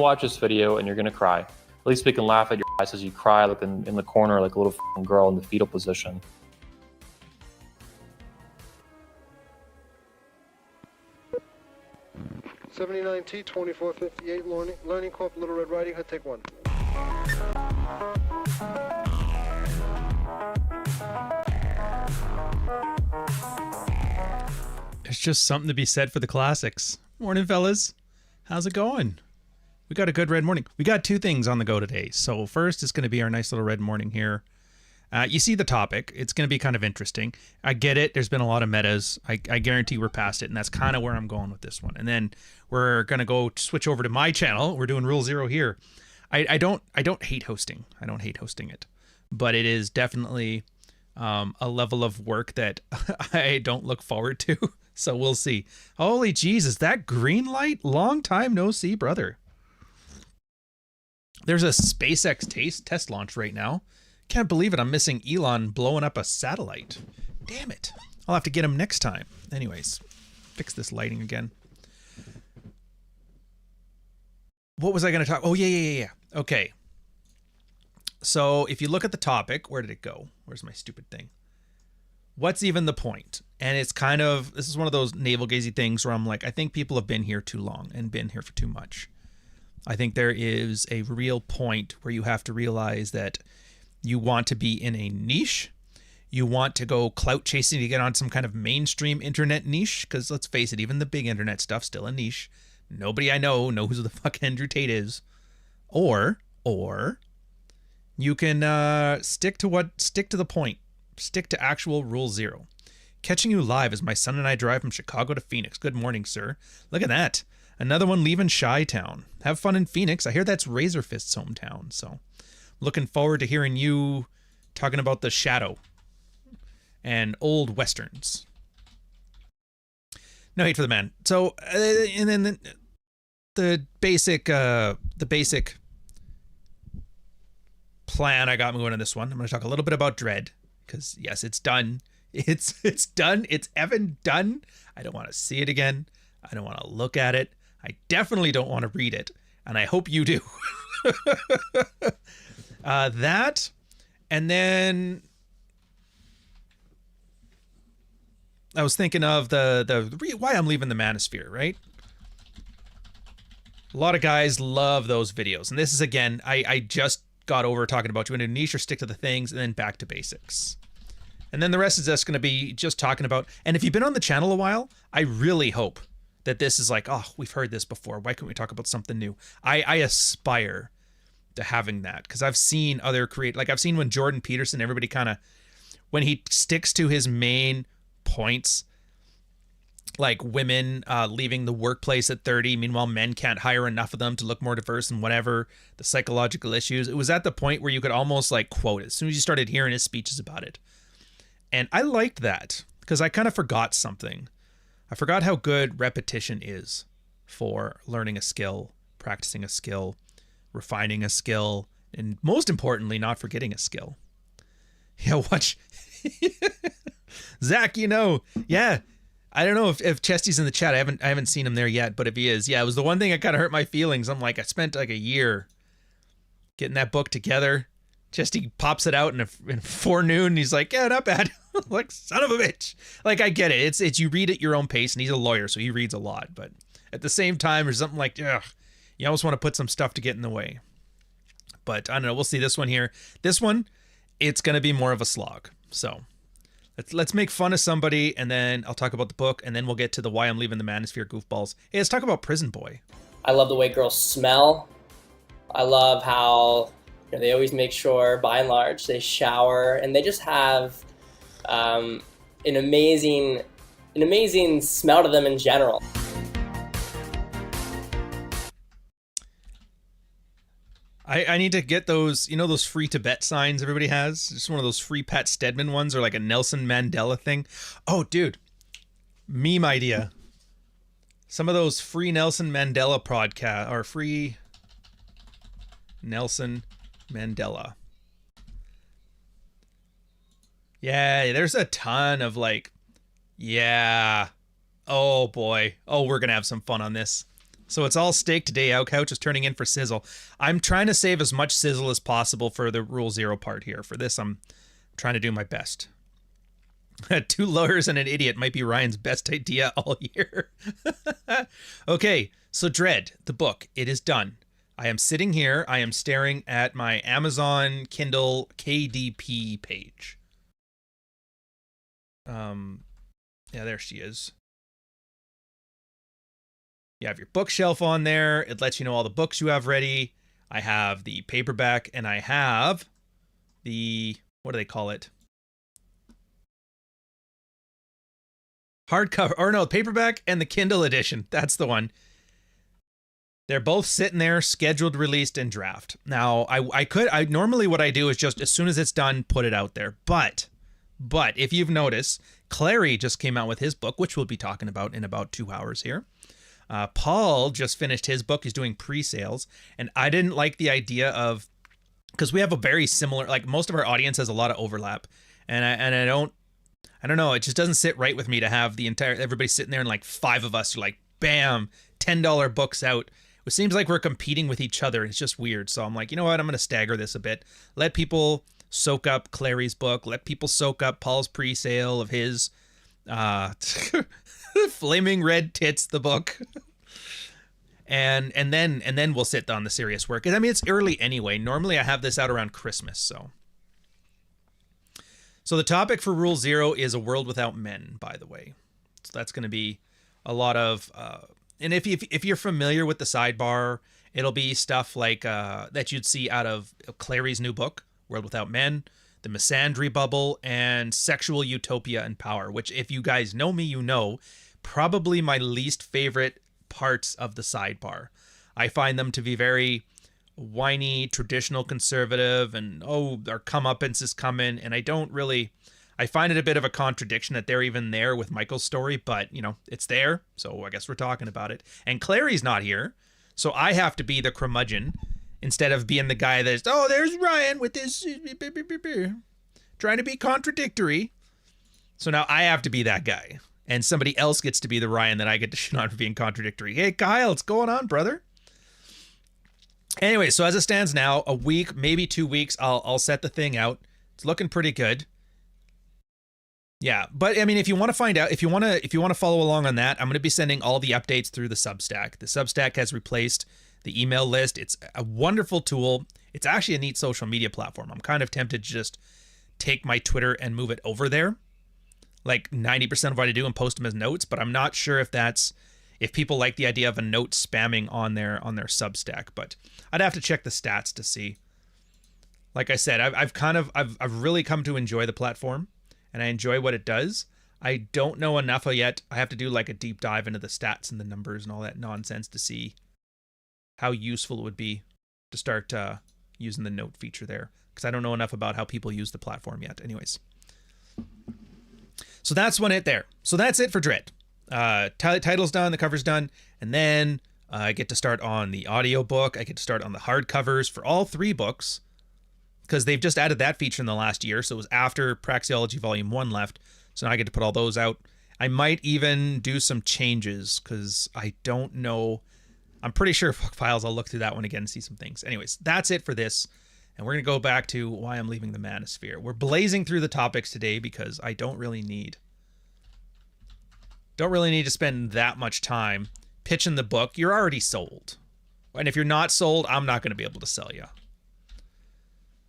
watch this video and you're gonna cry. At least we can laugh at your eyes as you cry, like in the corner, like a little girl in the fetal position. '79T 2458 Learning Corp, Little Red Riding Hood, take one. There's just something to be said for the classics. Morning, fellas. How's it going? We got a good red morning. We got two things on the go today. So first, it's going to be our nice little red morning here. You see the topic. It's going to be kind of interesting. I get it. There's been a lot of metas. I guarantee we're past it, and that's kind of where I'm going with this one. And then we're going to go switch over to my channel. We're doing Rule Zero here. I don't hate hosting. I don't hate hosting it, but it is definitely a level of work that I don't look forward to. So we'll see. Holy Jesus, that green light? Long time no see, brother. There's a SpaceX test launch right now. Can't believe it. I'm missing Elon blowing up a satellite. Damn it. I'll have to get him next time. Anyways, fix this lighting again. What was I going to talk? Oh, yeah. Okay. So if you look at the topic, where did it go? Where's my stupid thing? What's even the point? And it's kind of, this is one of those navel-gazy things where I'm like, I think people have been here too long and been here for too much. I think there is a real point where you have to realize that you want to be in a niche. You want to go clout chasing to get on some kind of mainstream internet niche. Because let's face it, even the big internet stuff's still a niche. Nobody I know knows who the fuck Andrew Tate is. Or you can stick to the point. Stick to actual Rule Zero. Catching you live as my son and I drive from Chicago to Phoenix. Good morning, sir. Look at that. Another one leaving Chi-Town. Have fun in Phoenix. I hear that's Razorfist's hometown. So looking forward to hearing you talking about the Shadow and old westerns. No hate for the man. So, and then the basic plan I got me going on this one. I'm going to talk a little bit about Dread. Because, yes, it's done. It's done. It's effing done. I don't want to see it again. I don't want to look at it. I definitely don't want to read it. And I hope you do. That. And then I was thinking of why I'm leaving the manosphere, right? A lot of guys love those videos. And this is, again, I just got over talking about you in a niche or stick to the things and then back to basics. And then the rest is just going to be just talking about, and if you've been on the channel a while, I really hope that this is like, oh, we've heard this before. Why can't we talk about something new? I aspire to having that because I've seen other I've seen when Jordan Peterson, everybody kind of, when he sticks to his main points, like women leaving the workplace at 30. Meanwhile, men can't hire enough of them to look more diverse and whatever, the psychological issues. It was at the point where you could almost like quote it as soon as you started hearing his speeches about it. And I liked that because I kind of forgot something. I forgot how good repetition is for learning a skill, practicing a skill, refining a skill, and most importantly, not forgetting a skill. Yeah, watch. Zach, yeah. I don't know if Chesty's in the chat. I haven't seen him there yet, but if he is, yeah, it was the one thing that kind of hurt my feelings. I'm like, I spent like a year getting that book together. Chesty pops it out in forenoon, and he's like, yeah, not bad. Like, son of a bitch. Like, I get it. It's you read at your own pace, and he's a lawyer, so he reads a lot. But at the same time, there's something like, ugh, you almost want to put some stuff to get in the way. But I don't know. We'll see this one here. This one, it's going to be more of a slog. So let's make fun of somebody, and then I'll talk about the book, and then we'll get to the why I'm leaving the manosphere goofballs. Hey, let's talk about Prison Boy. I love the way girls smell. I love how they always make sure, by and large, they shower, and they just have an amazing smell to them in general. I need to get those, those free Tibet signs everybody has? Just one of those free Pat Stedman ones or like a Nelson Mandela thing. Oh, dude. Meme idea. Some of those free Nelson Mandela podcast or free Nelson Mandela. Yeah, there's a ton of like, yeah. Oh boy. Oh, we're going to have some fun on this. So it's all steak today. Out Couch is turning in for sizzle. I'm trying to save as much sizzle as possible for the Rule Zero part here. For this, I'm trying to do my best. 2 lawyers and an idiot might be Ryan's best idea all year. Okay, so Dread, the book, it is done. I am sitting here. I am staring at my Amazon Kindle KDP page. Yeah, there she is. You have your bookshelf on there. It lets you know all the books you have ready. I have the paperback and I have the, what do they call it? Hardcover, or no, paperback and the Kindle edition. That's the one. They're both sitting there, scheduled, released, and draft. Now, I normally what I do is just as soon as it's done, put it out there. But if you've noticed, Clary just came out with his book, which we'll be talking about in about 2 hours here. Paul just finished his book. He's doing pre-sales, and I didn't like the idea of, because we have a very similar, like most of our audience has a lot of overlap, and I don't know. It just doesn't sit right with me to have everybody sitting there and like 5 of us are like, bam, $10 books out. It seems like we're competing with each other. It's just weird. So I'm like, you know what? I'm going to stagger this a bit. Let people soak up Clary's book. Let people soak up Paul's pre-sale of his Flaming Red Tits, the book. and then we'll sit on the serious work. I mean, it's early anyway. Normally I have this out around Christmas, so the topic for Rule Zero is a world without men, by the way. So that's going to be a lot of and if you're familiar with the sidebar, it'll be stuff like that you'd see out of Clary's new book, World Without Men, the Misandry Bubble, and Sexual Utopia and Power, which if you guys know me, you know, probably my least favorite parts of the sidebar. I find them to be very whiny, traditional conservative, and our comeuppance is coming, and I find it a bit of a contradiction that they're even there with Michael's story, but, you know, it's there, so I guess we're talking about it. And Clary's not here, so I have to be the curmudgeon instead of being the guy that's, there's Ryan with this, trying to be contradictory. So now I have to be that guy, and somebody else gets to be the Ryan that I get to shit on for being contradictory. Hey, Kyle, what's going on, brother? Anyway, so as it stands now, a week, maybe 2 weeks, I'll set the thing out. It's looking pretty good. Yeah, but I mean, if you want to find out, if you want to follow along on that, I'm going to be sending all the updates through the Substack. The Substack has replaced the email list. It's a wonderful tool. It's actually a neat social media platform. I'm kind of tempted to just take my Twitter and move it over there, like 90% of what I do, and post them as notes. But I'm not sure if people like the idea of a note spamming on their Substack. But I'd have to check the stats to see. Like I said, I've really come to enjoy the platform, and I enjoy what it does. I don't know enough yet. I have to do like a deep dive into the stats and the numbers and all that nonsense to see how useful it would be to start using the note feature there, because I don't know enough about how people use the platform yet. Anyways, so that's it there. So that's it for Dread. Title's done, the cover's done, and then I get to start on the audiobook. I get to start on the hardcovers for all 3 books, because they've just added that feature in the last year. So it was after Praxeology Volume 1 left. So now I get to put all those out. I might even do some changes, because I don't know. I'm pretty sure Files, I'll look through that one again and see some things. Anyways, that's it for this. And we're going to go back to why I'm leaving the manosphere. We're blazing through the topics today because I don't really need to spend that much time pitching the book. You're already sold. And if you're not sold, I'm not going to be able to sell you.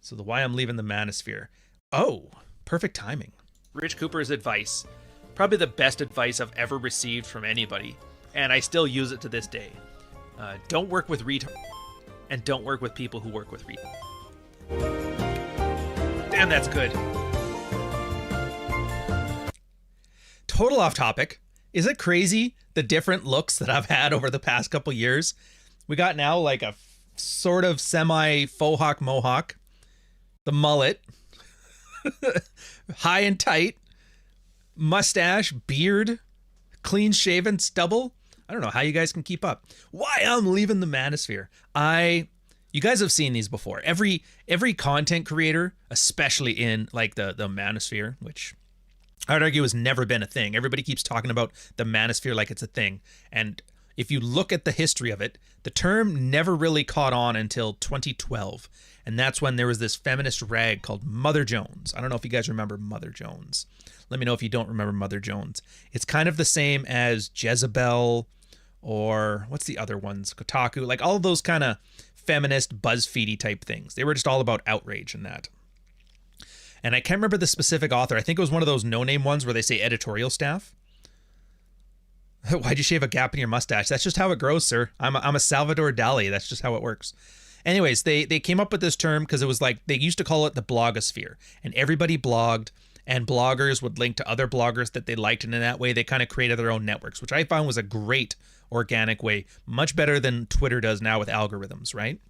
So the why I'm leaving the manosphere. Oh, perfect timing. Rich Cooper's advice. Probably the best advice I've ever received from anybody. And I still use it to this day. Don't work with retards. And don't work with people who work with retards. Damn, that's good. Total off topic. Is it crazy the different looks that I've had over the past couple years? We got now like a sort of semi faux hawk mohawk, the mullet, high and tight, mustache, beard, clean shaven, stubble. I don't know how you guys can keep up. Why I'm leaving the manosphere. You guys have seen these before. Every content creator, especially in like the manosphere, which I'd argue has never been a thing. Everybody keeps talking about the manosphere like it's a thing. And if you look at the history of it, the term never really caught on until 2012. And that's when there was this feminist rag called Mother Jones. I don't know if you guys remember Mother Jones. Let me know if you don't remember Mother Jones. It's kind of the same as Jezebel, or what's the other ones? Kotaku, like all of those kind of feminist BuzzFeedy type things. They were just all about outrage and that. And I can't remember the specific author. I think it was one of those no-name ones where they say editorial staff. Why'd you shave a gap in your mustache? That's just how it grows, sir. I'm a Salvador Dali. That's just how it works. Anyways, they came up with this term because it was like, they used to call it the blogosphere. And everybody blogged, and bloggers would link to other bloggers that they liked. And in that way, they kind of created their own networks, which I found was a great organic way. Much better than Twitter does now with algorithms, right?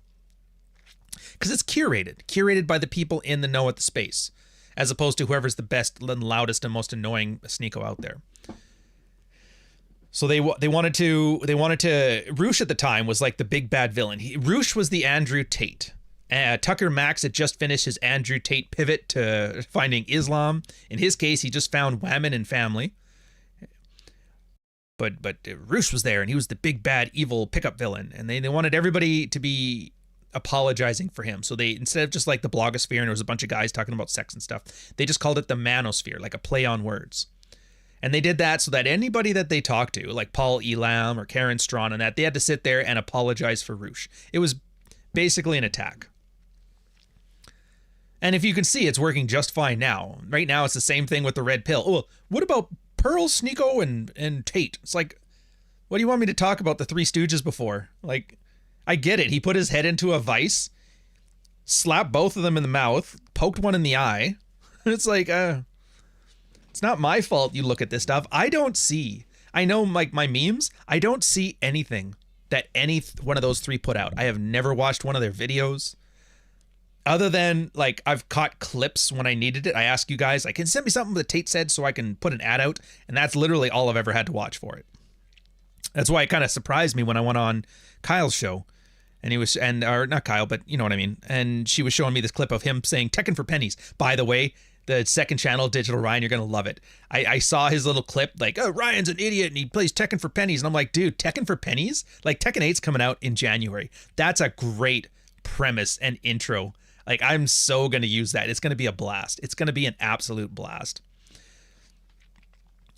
Because it's curated by the people in the know at the space, as opposed to whoever's the best and loudest and most annoying sneako out there. So they wanted to Roosh at the time was like the big bad villain. Roosh was the Andrew Tate. Tucker Max had just finished his Andrew Tate pivot to finding Islam. In his case, he just found women and family. But Roosh was there, and he was the big bad evil pickup villain, and they wanted everybody to be apologizing for him. So they, instead of just like the blogosphere and there was a bunch of guys talking about sex and stuff, they just called it the manosphere, like a play on words. And they did that so that anybody that they talked to, like Paul Elam or Karen Strawn and that, they had to sit there and apologize for Roosh. It was basically an attack. And if you can see, it's working just fine now. Right now, it's the same thing with the red pill. Oh, what about Pearl, Sneako, and Tate? It's like, what do you want me to talk about the Three Stooges before? Like, I get it. He put his head into a vice, slapped both of them in the mouth, poked one in the eye. It's like, it's not my fault you look at this stuff. I know like my memes, I don't see anything that any one of those three put out. I have never watched one of their videos. Other than, like, I've caught clips when I needed it. I ask you guys, like, can send me something that Tate said so I can put an ad out. And that's literally all I've ever had to watch for it. That's why it kind of surprised me when I went on Kyle's show. And he was, or not Kyle, but you know what I mean. And she was showing me this clip of him saying Tekken for pennies. By the way, the second channel, Digital Ryan, you're going to love it. I saw his little clip, like, oh, Ryan's an idiot and he plays Tekken for pennies. And I'm like, dude, Tekken for pennies? Like, Tekken 8's coming out in January. That's a great premise and intro. Like, I'm so going to use that. It's going to be a blast. It's going to be an absolute blast.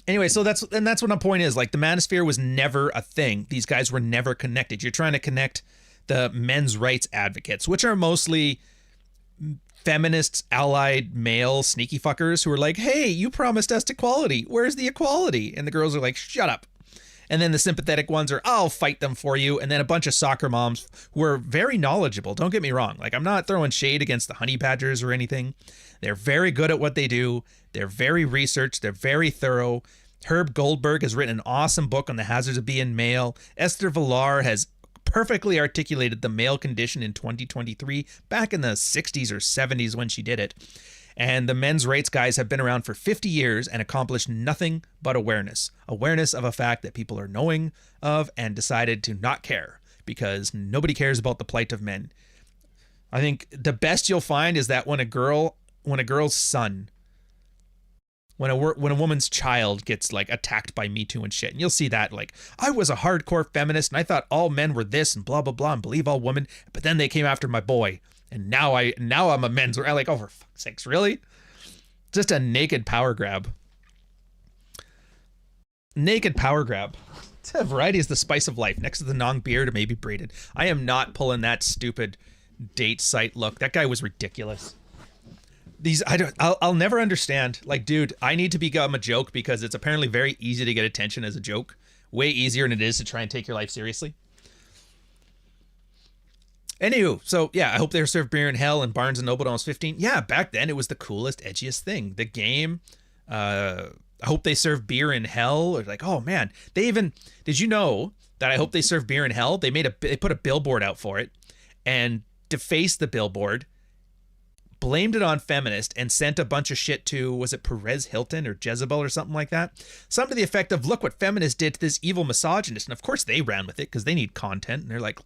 Anyway, so that's what my point is. Like, the manosphere was never a thing. These guys were never connected. You're trying to connect the men's rights advocates, which are mostly feminists, allied male sneaky fuckers who are like, hey, you promised us equality. Where's the equality? And the girls are like, shut up. And then the sympathetic ones are, I'll fight them for you. And then a bunch of soccer moms who are very knowledgeable. Don't get me wrong. Like, I'm not throwing shade against the honey badgers or anything. They're very good at what they do. They're very researched. They're very thorough. Herb Goldberg has written an awesome book on the hazards of being male. Esther Villar has perfectly articulated the male condition in 2023, back in the 60s or 70s when she did it. And the men's rights guys have been around for 50 years and accomplished nothing but awareness. Awareness of a fact that people are knowing of and decided to not care because nobody cares about the plight of men. I think the best you'll find is that when a girl's son, when a woman's child gets like attacked by Me Too and shit, and you'll see that like, I was a hardcore feminist and I thought all men were this and blah, blah, blah, and believe all women, but then they came after my boy. And now I'm a men's, like, oh, for fuck's sakes, really? Just a naked power grab. Naked power grab. Variety is the spice of life. Next to the non beard, maybe braided. I am not pulling that stupid date site look. That guy was ridiculous. I'll never understand. Like, dude, I need to become a joke because it's apparently very easy to get attention as a joke. Way easier than it is to try and take your life seriously. Anywho, so yeah, I hope they served beer in hell and Barnes & Noble when I was 15. Yeah, back then it was the coolest, edgiest thing. The game, I hope they serve beer in hell. Or like, oh man, did you know that I hope they serve beer in hell? They put a billboard out for it and defaced the billboard, blamed it on feminist, and sent a bunch of shit to, was it Perez Hilton or Jezebel or something like that? Something to the effect of, look what feminists did to this evil misogynist. And of course they ran with it because they need content. And they're like,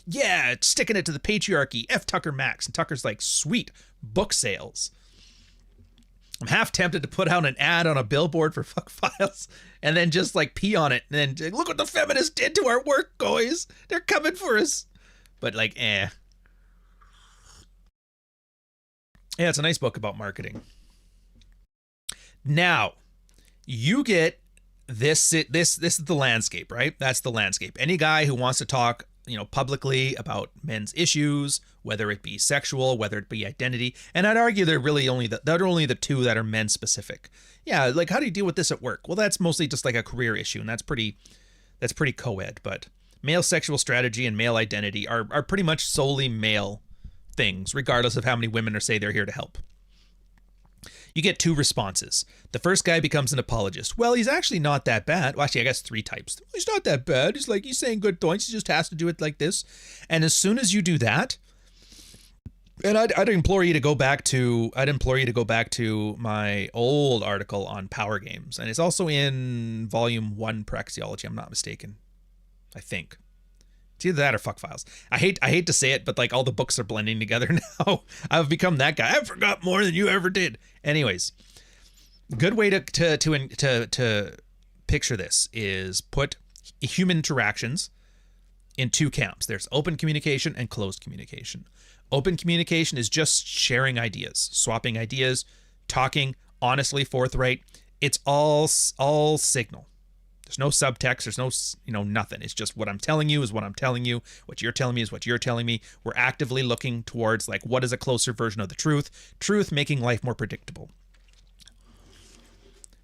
yeah, sticking it to the patriarchy. F Tucker Max. And Tucker's like, sweet, book sales. I'm half tempted to put out an ad on a billboard for fuck files and then just like pee on it and then look what the feminists did to our work, guys. They're coming for us. But like, Yeah, it's a nice book about marketing. Now, you get this. This is the landscape, right? That's the landscape. Any guy who wants to talk, publicly about men's issues, whether it be sexual, whether it be identity, and I'd argue they're really only the two that are men specific. Yeah, like how do you deal with this at work? Well, that's mostly just like a career issue, and that's pretty co-ed. But male sexual strategy and male identity are pretty much solely male things, regardless of how many women say they're here to help. You get two responses. The first guy becomes an apologist. Well, he's actually not that bad. Well, actually, I guess three types. He's not that bad. He's saying good points. He just has to do it like this. And as soon as you do that, and I'd implore you to go back to my old article on power games, and it's also in volume 1 Praxeology. I'm not mistaken. I think. It's either that or fuck files. I hate to say it, but like all the books are blending together now. I've become that guy. I forgot more than you ever did. Anyways, good way to picture this is put human interactions in two camps. There's open communication and closed communication. Open communication is just sharing ideas, swapping ideas, talking honestly, forthright. It's all signal. There's no subtext. There's no, nothing. It's just what I'm telling you is what I'm telling you. What you're telling me is what you're telling me. We're actively looking towards like what is a closer version of the truth. Truth making life more predictable.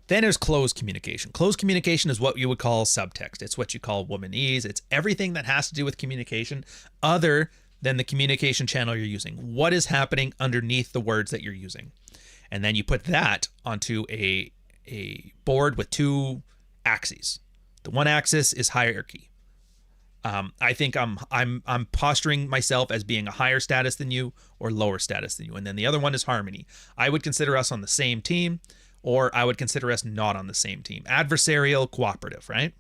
Then there's closed communication. Closed communication is what you would call subtext. It's what you call womanese. It's everything that has to do with communication other than the communication channel you're using. What is happening underneath the words that you're using? And then you put that onto a board with two axes. The one axis is hierarchy. I think I'm posturing myself as being a higher status than you or lower status than you. And then the other one is harmony. I would consider us on the same team, or I would consider us not on the same team. Adversarial, cooperative, right?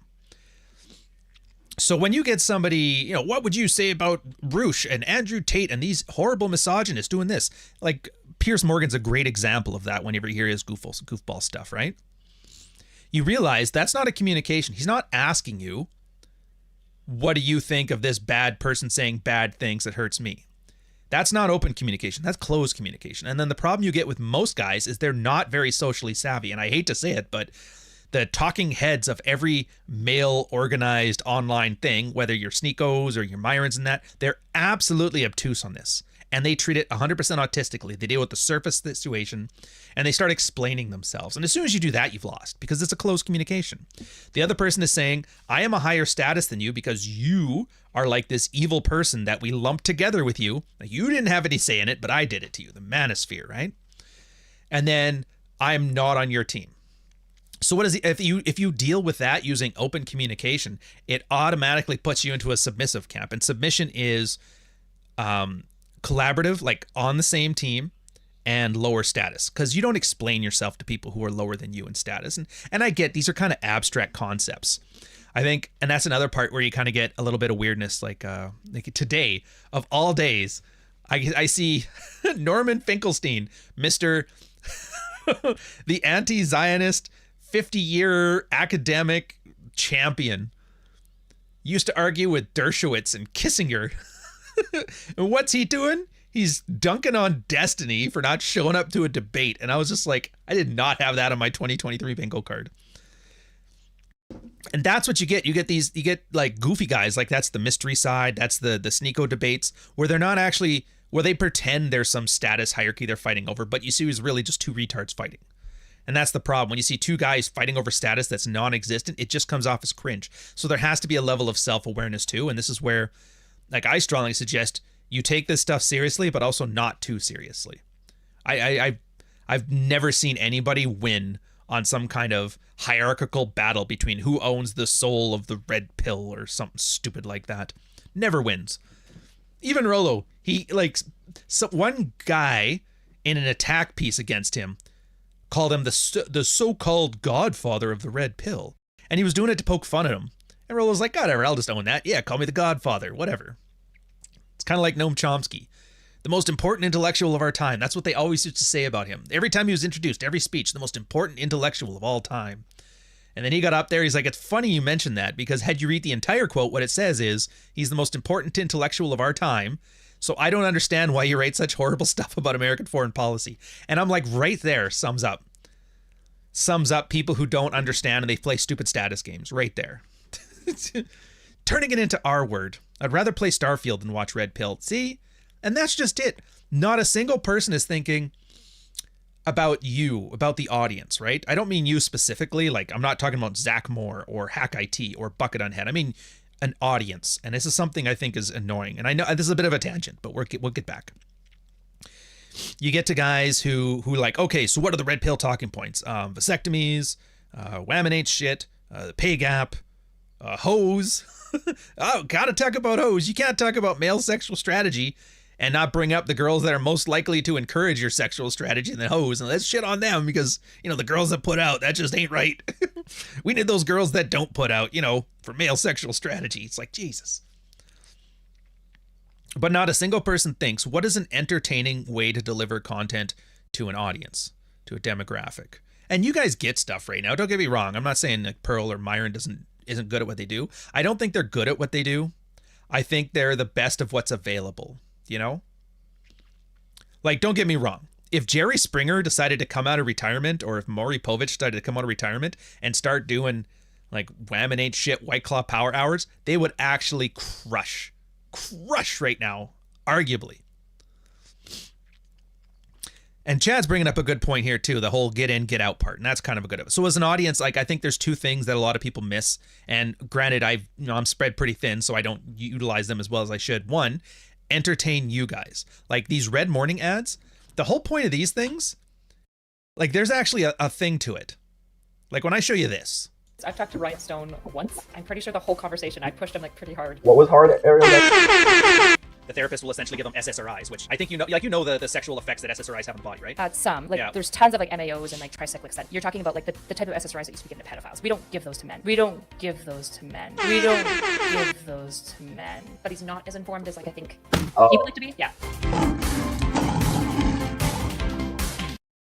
So when you get somebody, what would you say about Roosh and Andrew Tate and these horrible misogynists doing this? Like Piers Morgan's a great example of that whenever you hear his goofball stuff, right? You realize that's not a communication. He's not asking you, what do you think of this bad person saying bad things that hurts me? That's not open communication. That's closed communication. And then the problem you get with most guys is they're not very socially savvy. And I hate to say it, but the talking heads of every male organized online thing, whether you're Sneakos or your Myrons and that, they're absolutely obtuse on this. And they treat it 100% autistically. They deal with the surface situation and they start explaining themselves. And as soon as you do that, you've lost because it's a closed communication. The other person is saying, I am a higher status than you because you are like this evil person that we lumped together with you. You didn't have any say in it, but I did it to you, the manosphere, right? And then I'm not on your team. So what is if you deal with that using open communication, it automatically puts you into a submissive camp. And submission is collaborative, like on the same team, and lower status, because you don't explain yourself to people who are lower than you in status. And I get these are kind of abstract concepts, I think, and that's another part where you kind of get a little bit of weirdness. Like today of all days, I see Norman Finkelstein, Mr. the anti-Zionist 50-year academic champion, used to argue with Dershowitz and Kissinger. And what's he doing? He's dunking on Destiny for not showing up to a debate. And I was just like, I did not have that on my 2023 bingo card. And that's what you get. You get like goofy guys. Like that's the mystery side. That's the Sneeko debates where they're not actually, where they pretend there's some status hierarchy they're fighting over. But you see, it was really just two retards fighting. And that's the problem. When you see two guys fighting over status that's non-existent, it just comes off as cringe. So there has to be a level of self-awareness too. And this is where, like, I strongly suggest you take this stuff seriously, but also not too seriously. I've never seen anybody win on some kind of hierarchical battle between who owns the soul of the red pill or something stupid like that. Never wins. Even Rolo, one guy in an attack piece against him called him the so-called godfather of the red pill. And he was doing it to poke fun at him. And Rolo's like, whatever, I'll just own that. Yeah, call me the godfather, whatever. It's kind of like Noam Chomsky. The most important intellectual of our time. That's what they always used to say about him. Every time he was introduced, every speech, the most important intellectual of all time. And then he got up there, he's like, it's funny you mentioned that, because had you read the entire quote, what it says is, he's the most important intellectual of our time, so I don't understand why you write such horrible stuff about American foreign policy. And I'm like, right there, sums up people who don't understand and they play stupid status games, right there. Turning it into our word. I'd rather play Starfield than watch Red Pill. See? And that's just it. Not a single person is thinking about you, about the audience, right? I don't mean you specifically. Like, I'm not talking about Zach Moore or Hack IT or Bucket on Head. I mean an audience. And this is something I think is annoying. And I know this is a bit of a tangent, but we'll get back. You get to guys who like, okay, so what are the red pill talking points? Vasectomies, laminate shit, the pay gap, hoes. Oh, gotta talk about hoes. You can't talk about male sexual strategy and not bring up the girls that are most likely to encourage your sexual strategy and the hoes. And let's shit on them because, you know, the girls that put out, that just ain't right. We need those girls that don't put out, you know, for male sexual strategy. It's like, Jesus. But not a single person thinks, what is an entertaining way to deliver content to an audience, to a demographic? And you guys get stuff right now. Don't get me wrong. I'm not saying like Pearl or Myron isn't good at what they do. I don't think they're good at what they do. I think they're the best of what's available, you know? Like, don't get me wrong. If Jerry Springer decided to come out of retirement, or if Maury Povich decided to come out of retirement and start doing like laminate shit, White Claw power hours, they would actually crush right now, arguably. And Chad's bringing up a good point here too, the whole get in, get out part, and that's kind of a good. So as an audience, like I think there's two things that a lot of people miss. And granted, I'm spread pretty thin, so I don't utilize them as well as I should. One, entertain you guys. Like these Red Morning ads, the whole point of these things, like there's actually a thing to it. Like when I show you this. I've talked to Ryan Stone once. I'm pretty sure the whole conversation, I pushed him like pretty hard. What was hard, Ariel? The therapist will essentially give them SSRIs, which I think the sexual effects that SSRIs have on the body, right? Some. Like, Yeah. There's tons of, like, MAOs and, like, tricyclics that you're talking about, like, the type of SSRIs that used to be given to pedophiles. We don't give those to men. We don't give those to men. We don't give those to men. But he's not as informed as, like, I think he would like to be. Yeah.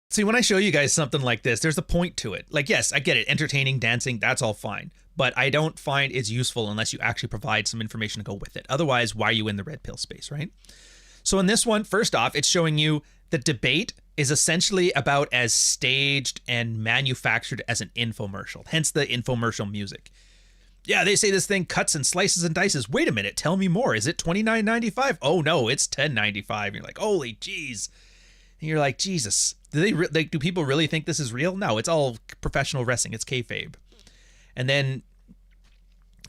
See, when I show you guys something like this, there's a point to it. Like, yes, I get it. Entertaining, dancing, that's all fine. But I don't find it's useful unless you actually provide some information to go with it. Otherwise, why are you in the red pill space, right? So in this one, first off, it's showing you the debate is essentially about as staged and manufactured as an infomercial. Hence the infomercial music. Yeah, they say this thing cuts and slices and dices. Wait a minute, tell me more. Is it $29.95? Oh no, it's $10.95. You're like, holy jeez. And you're like, Jesus. Do people really think this is real? No, it's all professional wrestling. It's kayfabe. And then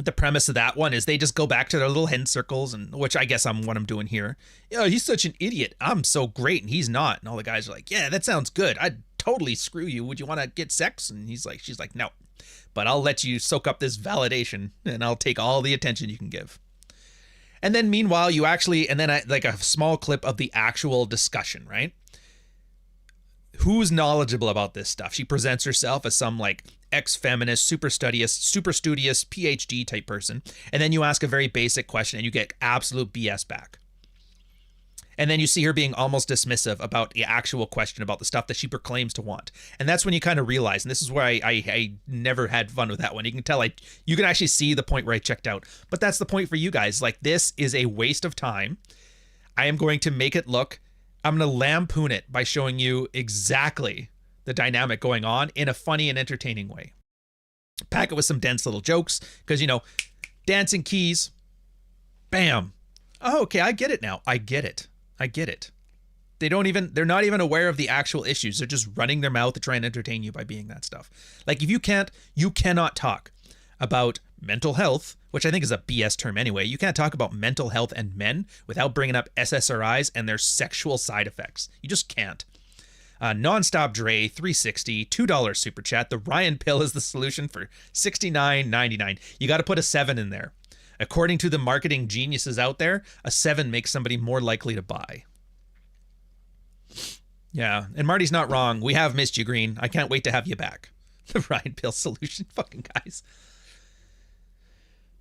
the premise of that one is they just go back to their little hen circles, and which I guess I'm what I'm doing here. Yeah, he's such an idiot. I'm so great, and he's not. And all the guys are like, yeah, that sounds good. I'd totally screw you. Would you want to get sex? And she's like, no. But I'll let you soak up this validation, and I'll take all the attention you can give. And then meanwhile, like a small clip of the actual discussion, right? Who's knowledgeable about this stuff? She presents herself as some like ex-feminist, super studious PhD type person. And then you ask a very basic question and you get absolute BS back. And then you see her being almost dismissive about the actual question about the stuff that she proclaims to want. And that's when you kind of realize, and this is where I never had fun with that one. You can tell you can actually see the point where I checked out. But that's the point for you guys. Like, this is a waste of time. I am going to make it look, I'm going to lampoon it by showing you exactly the dynamic going on in a funny and entertaining way. Pack it with some dense little jokes because, dancing keys, bam. Oh, okay, I get it now. I get it. They're not even aware of the actual issues. They're just running their mouth to try and entertain you by being that stuff. Like, if you cannot talk about mental health, which I think is a BS term anyway. You can't talk about mental health and men without bringing up SSRIs and their sexual side effects. You just can't. Nonstop Dre, $3.60, $2 super chat. The Ryan pill is the solution for $69.99. You got to put a 7 in there. According to the marketing geniuses out there, a 7 makes somebody more likely to buy. Yeah, and Marty's not wrong. We have missed you, Green. I can't wait to have you back. The Ryan pill solution, fucking guys.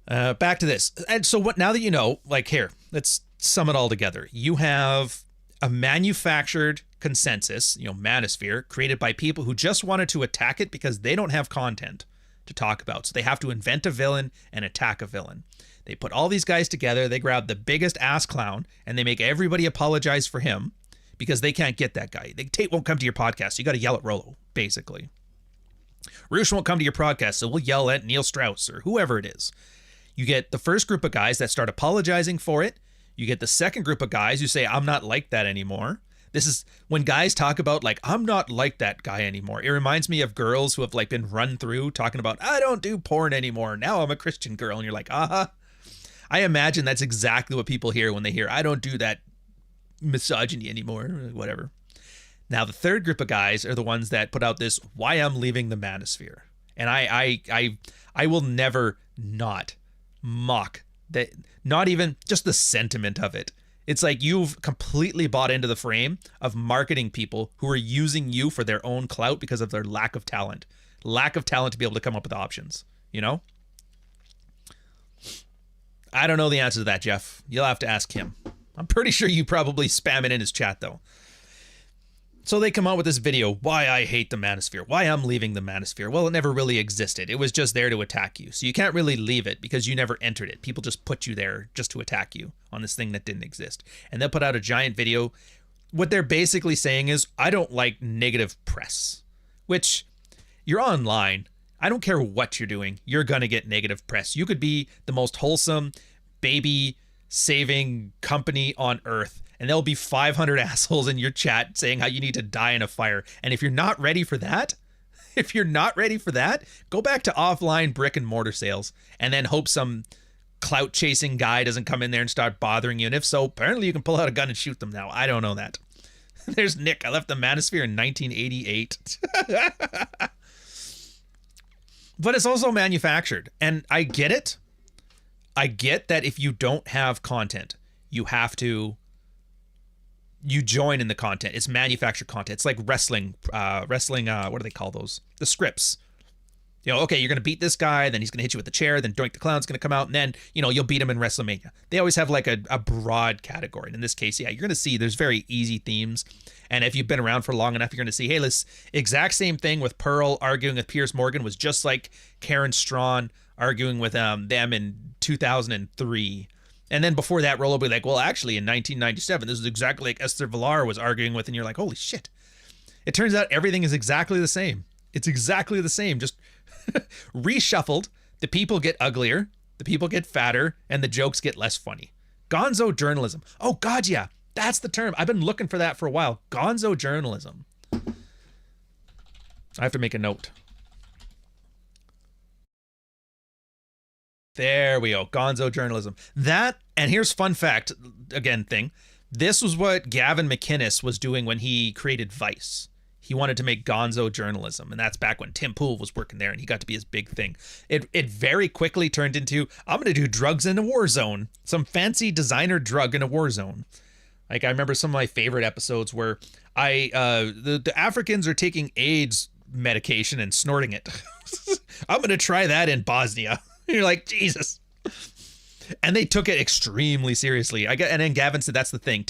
Back to this. And so what, now that you know, like, here, let's sum it all together. You have a manufactured consensus, manosphere, created by people who just wanted to attack it because they don't have content to talk about. So they have to invent a villain and attack a villain. They put all these guys together, they grab the biggest ass clown, and they make everybody apologize for him because they can't get that guy. Tate won't come to your podcast, so you got to yell at Rolo, basically. Roosh won't come to your podcast, so we'll yell at Neil Strauss or whoever it is. You get the first group of guys that start apologizing for it. You get the second group of guys who say, I'm not like that anymore. This is when guys talk about, like, I'm not like that guy anymore. It reminds me of girls who have, like, been run through talking about, I don't do porn anymore. Now I'm a Christian girl. And you're like, I imagine that's exactly what people hear when they hear, I don't do that misogyny anymore, or whatever. Now, the third group of guys are the ones that put out this, why I'm leaving the manosphere. And I will never not mock that, not even just the sentiment of it. It's like you've completely bought into the frame of marketing people who are using you for their own clout because of their lack of talent. Lack of talent to be able to come up with options, I don't know the answer to that, Jeff. You'll have to ask him. I'm pretty sure you probably spam it in his chat, though. So they come out with this video, why I hate the manosphere, why I'm leaving the manosphere. Well, it never really existed. It was just there to attack you. So you can't really leave it because you never entered it. People just put you there just to attack you on this thing that didn't exist. And they'll put out a giant video. What they're basically saying is, I don't like negative press, which you're online. I don't care what you're doing. You're going to get negative press. You could be the most wholesome baby saving company on earth, and there'll be 500 assholes in your chat saying how you need to die in a fire. And if you're not ready for that, go back to offline brick and mortar sales and then hope some clout chasing guy doesn't come in there and start bothering you. And if so, apparently you can pull out a gun and shoot them now. I don't know that. There's Nick. I left the manosphere in 1988. But it's also manufactured. And I get it. I get that if you don't have content, you join in the content. It's manufactured content. It's like wrestling, what do they call those? The scripts. Okay, you're going to beat this guy, then he's going to hit you with the chair, then Doink the Clown's going to come out, and then, you'll beat him in WrestleMania. They always have like a broad category. And in this case, yeah, you're going to see there's very easy themes. And if you've been around for long enough, you're going to see, hey, this exact same thing with Pearl arguing with Piers Morgan was just like Karen Strawn arguing with them in 2003. And then before that, Rolo will be like, well, actually, in 1997, this is exactly like Esther Villar was arguing with, and you're like, holy shit. It turns out everything is exactly the same. It's exactly the same, just reshuffled. The people get uglier, the people get fatter, and the jokes get less funny. Gonzo journalism. Oh, God, yeah. That's the term. I've been looking for that for a while. Gonzo journalism. I have to make a note. There we go. Gonzo journalism. That, and here's fun fact, again, thing. This was what Gavin McInnes was doing when he created Vice. He wanted to make gonzo journalism, and that's back when Tim Pool was working there, and he got to be his big thing. It very quickly turned into, I'm going to do drugs in a war zone. Some fancy designer drug in a war zone. Like, I remember some of my favorite episodes where the Africans are taking AIDS medication and snorting it. I'm going to try that in Bosnia. You're like, Jesus. And they took it extremely seriously. And then Gavin said that's the thing.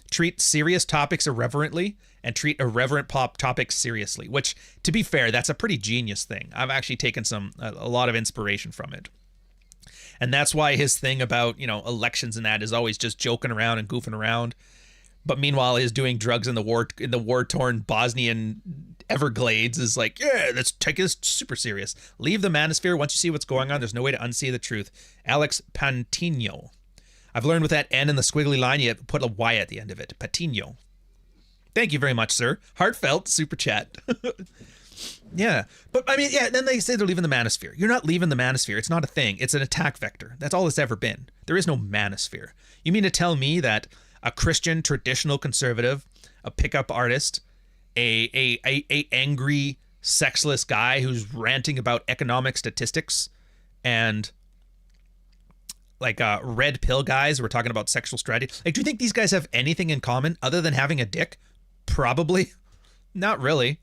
Treat serious topics irreverently and treat irreverent pop topics seriously, which, to be fair, that's a pretty genius thing. I've actually taken a lot of inspiration from it. And that's why his thing about, elections and that is always just joking around and goofing around. But meanwhile, his doing drugs in the war-torn Bosnian Everglades is like, yeah, let's take this super serious. Leave the manosphere. Once you see what's going on, there's no way to unsee the truth. Alex Pantino. I've learned with that N in the squiggly line, you put a Y at the end of it. Patino. Thank you very much, sir. Heartfelt super chat. Yeah. But I mean, yeah, then they say they're leaving the manosphere. You're not leaving the manosphere. It's not a thing. It's an attack vector. That's all it's ever been. There is no manosphere. You mean to tell me that a Christian traditional conservative, a pickup artist, a angry sexless guy who's ranting about economic statistics and like red pill guys who are talking about sexual strategy. Like, do you think these guys have anything in common other than having a dick? Probably. Not really.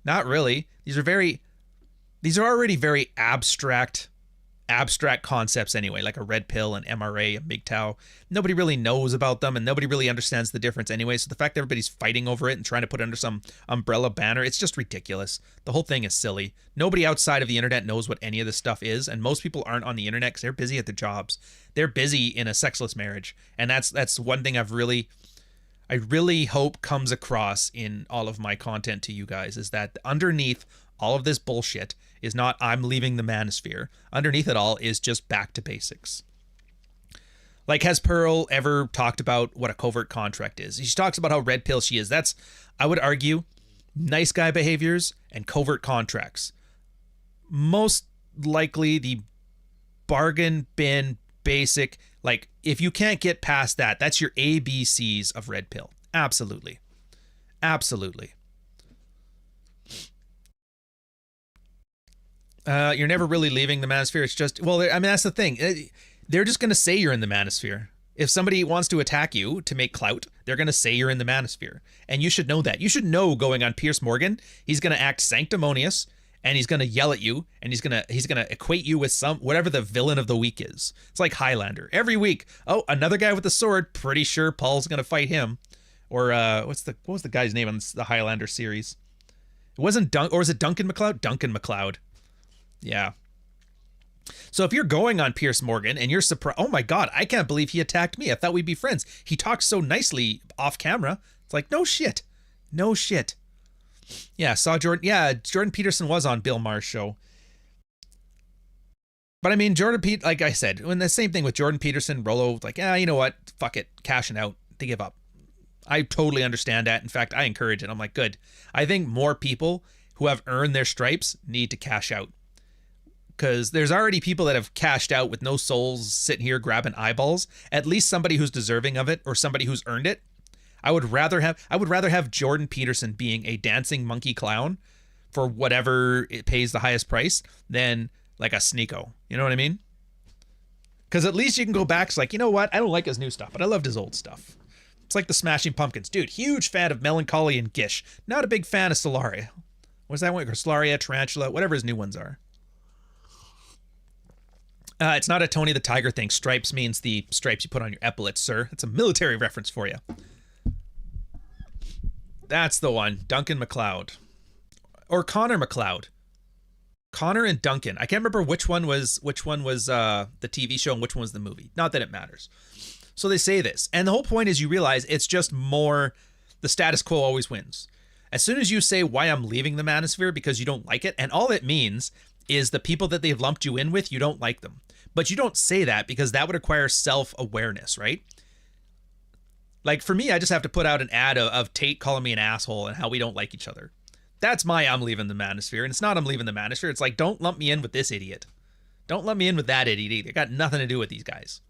Not really. These are already very abstract abstract concepts anyway, like a red pill, an MRA, a MGTOW. Nobody really knows about them, and nobody really understands the difference anyway. So the fact that everybody's fighting over it and trying to put it under some umbrella banner, it's just ridiculous. The whole thing is silly. Nobody outside of the internet knows what any of this stuff is, and most people aren't on the internet because they're busy at their jobs. They're busy in a sexless marriage, and that's one thing I really hope comes across in all of my content to you guys, is that underneath all of this bullshit is not I'm leaving the manosphere. Underneath it all is just back to basics. Like, has Pearl ever talked about what a covert contract is? She talks about how red pill she is. That's, I would argue, nice guy behaviors and covert contracts. Most likely the bargain bin basic, like, if you can't get past that, that's your ABCs of red pill. Absolutely. Absolutely. You're never really leaving the manosphere. It's just, well, I mean, that's the thing. They're just going to say you're in the manosphere. If somebody wants to attack you to make clout, they're going to say you're in the manosphere. And you should know that. You should know going on Piers Morgan, he's going to act sanctimonious, and he's going to yell at you, and he's going to equate you with whatever the villain of the week is. It's like Highlander. Every week, oh, another guy with a sword, pretty sure Paul's going to fight him. Or what was the guy's name on the Highlander series? It wasn't or was it Duncan MacLeod? Duncan MacLeod. Yeah. So if you're going on Piers Morgan and you're surprised, oh my God, I can't believe he attacked me. I thought we'd be friends. He talks so nicely off camera. It's like, no shit. No shit. Yeah, saw Jordan. Yeah, Jordan Peterson was on Bill Maher's show. But I mean, like I said, when the same thing with Jordan Peterson, Rollo, like, you know what? Fuck it. Cashing out. They give up. I totally understand that. In fact, I encourage it. I'm like, good. I think more people who have earned their stripes need to cash out. Because there's already people that have cashed out with no souls sitting here grabbing eyeballs. At least somebody who's deserving of it, or somebody who's earned it. I would rather have Jordan Peterson being a dancing monkey clown for whatever it pays the highest price than like a Sneeko. You know what I mean? Because at least you can go back. It's like, you know what? I don't like his new stuff, but I loved his old stuff. It's like the Smashing Pumpkins. Dude, huge fan of Melancholy and Gish. Not a big fan of Solaria. What's that one? Or Solaria, Tarantula, whatever his new ones are. It's not a Tony the Tiger thing. Stripes means the stripes you put on your epaulets, sir. It's a military reference for you. That's the one. Duncan MacLeod. Or Connor MacLeod. Connor and Duncan. I can't remember which one was the TV show and which one was the movie. Not that it matters. So they say this. And the whole point is you realize it's just more the status quo always wins. As soon as you say why I'm leaving the manosphere because you don't like it, and all it means is the people that they've lumped you in with, you don't like them. But you don't say that because that would require self-awareness, right? Like for me, I just have to put out an ad of Tate calling me an asshole and how we don't like each other. That's my I'm leaving the manosphere. And it's not I'm leaving the manosphere. It's like, don't lump me in with this idiot. Don't lump me in with that idiot either. Got nothing to do with these guys.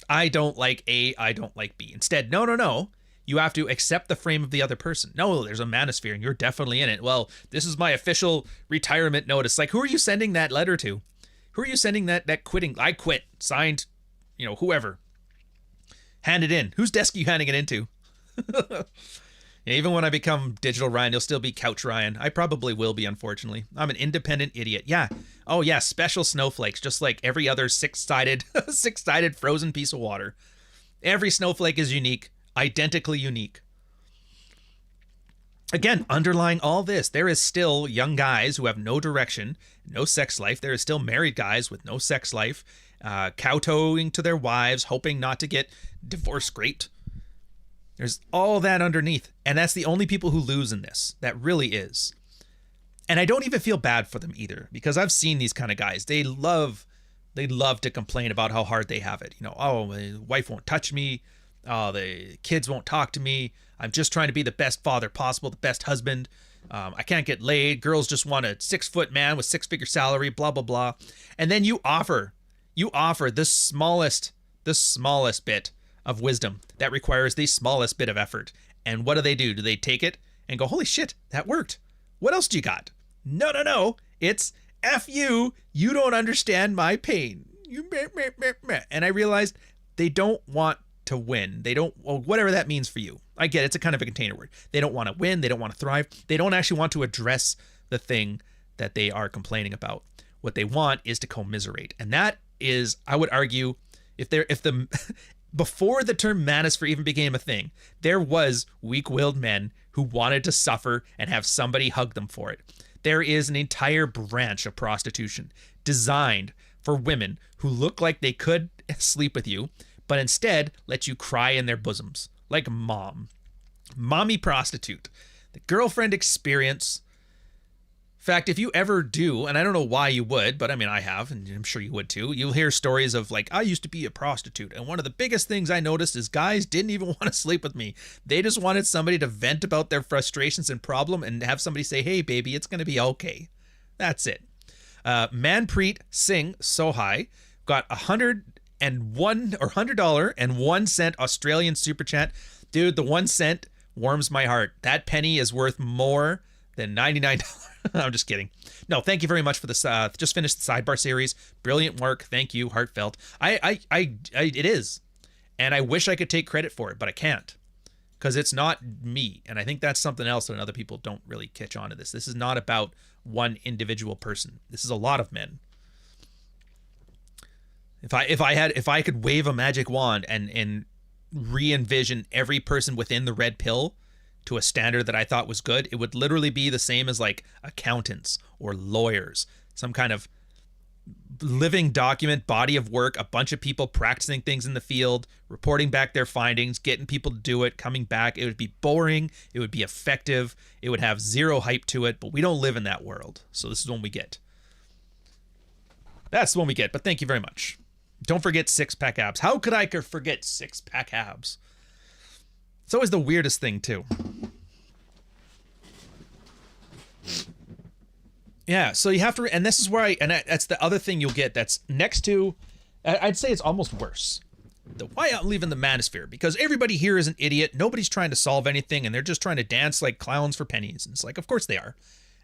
I don't like A, I don't like B. Instead, no. You have to accept the frame of the other person. No, there's a manosphere and you're definitely in it. Well, this is my official retirement notice. Like, who are you sending that letter to? Who are you sending that quitting? I quit. Signed, whoever. Hand it in. Whose desk are you handing it into? Yeah, even when I become Digital Ryan, you'll still be Couch Ryan. I probably will be, unfortunately. I'm an independent idiot. Yeah. Oh, yeah, special snowflakes, just like every other six-sided frozen piece of water. Every snowflake is unique. Identically unique. Again, underlying all this, there is still young guys who have no direction, no sex life. There is still married guys with no sex life, kowtowing to their wives, hoping not to get divorce scraped. There's all that underneath. And that's the only people who lose in this. That really is. And I don't even feel bad for them either, because I've seen these kind of guys. They love to complain about how hard they have it. Oh, my wife won't touch me. Oh, the kids won't talk to me. I'm just trying to be the best father possible, the best husband. I can't get laid. Girls just want a 6-foot man with 6-figure salary, blah, blah, blah. And then you offer the smallest bit of wisdom that requires the smallest bit of effort. And what do? Do they take it and go, holy shit, that worked. What else do you got? No. It's F you. You don't understand my pain. And I realized they don't want to win. They don't, well, whatever that means for you. I get it's a kind of a container word. They don't want to win. They don't want to thrive. They don't actually want to address the thing that they are complaining about. What they want is to commiserate. And that is, I would argue, if the before the term manosphere even became a thing, there was weak-willed men who wanted to suffer and have somebody hug them for it. There is an entire branch of prostitution designed for women who look like they could sleep with you, but instead let you cry in their bosoms, like mom. Mommy prostitute. The girlfriend experience. In fact, if you ever do, and I don't know why you would, but I mean, I have, and I'm sure you would too, you'll hear stories of like, I used to be a prostitute, and one of the biggest things I noticed is guys didn't even want to sleep with me. They just wanted somebody to vent about their frustrations and problem and have somebody say, hey, baby, it's going to be okay. That's it. Manpreet Singh Sohai got $101 or $100.01 Australian super chat. Dude, the 1 cent warms my heart. That penny is worth more than $99. I'm just kidding. No, thank you very much for this. Just finished the sidebar series. Brilliant work. Thank you. Heartfelt. It is. And I wish I could take credit for it, but I can't. Because it's not me. And I think that's something else that other people don't really catch on to this. This is not about one individual person. This is a lot of men. If I could wave a magic wand and re-envision every person within the red pill to a standard that I thought was good, it would literally be the same as like accountants or lawyers, some kind of living document, body of work, a bunch of people practicing things in the field, reporting back their findings, getting people to do it, coming back. It would be boring. It would be effective. It would have zero hype to it, but we don't live in that world. So this is what we get. That's the one we get, but thank you very much. Don't forget six-pack abs. How could I forget six-pack abs? It's always the weirdest thing, too. Yeah, so you have to, and this is where that's the other thing you'll get that's next to, I'd say it's almost worse. Why I'm leaving the manosphere? Because everybody here is an idiot. Nobody's trying to solve anything, and they're just trying to dance like clowns for pennies. And it's like, of course they are.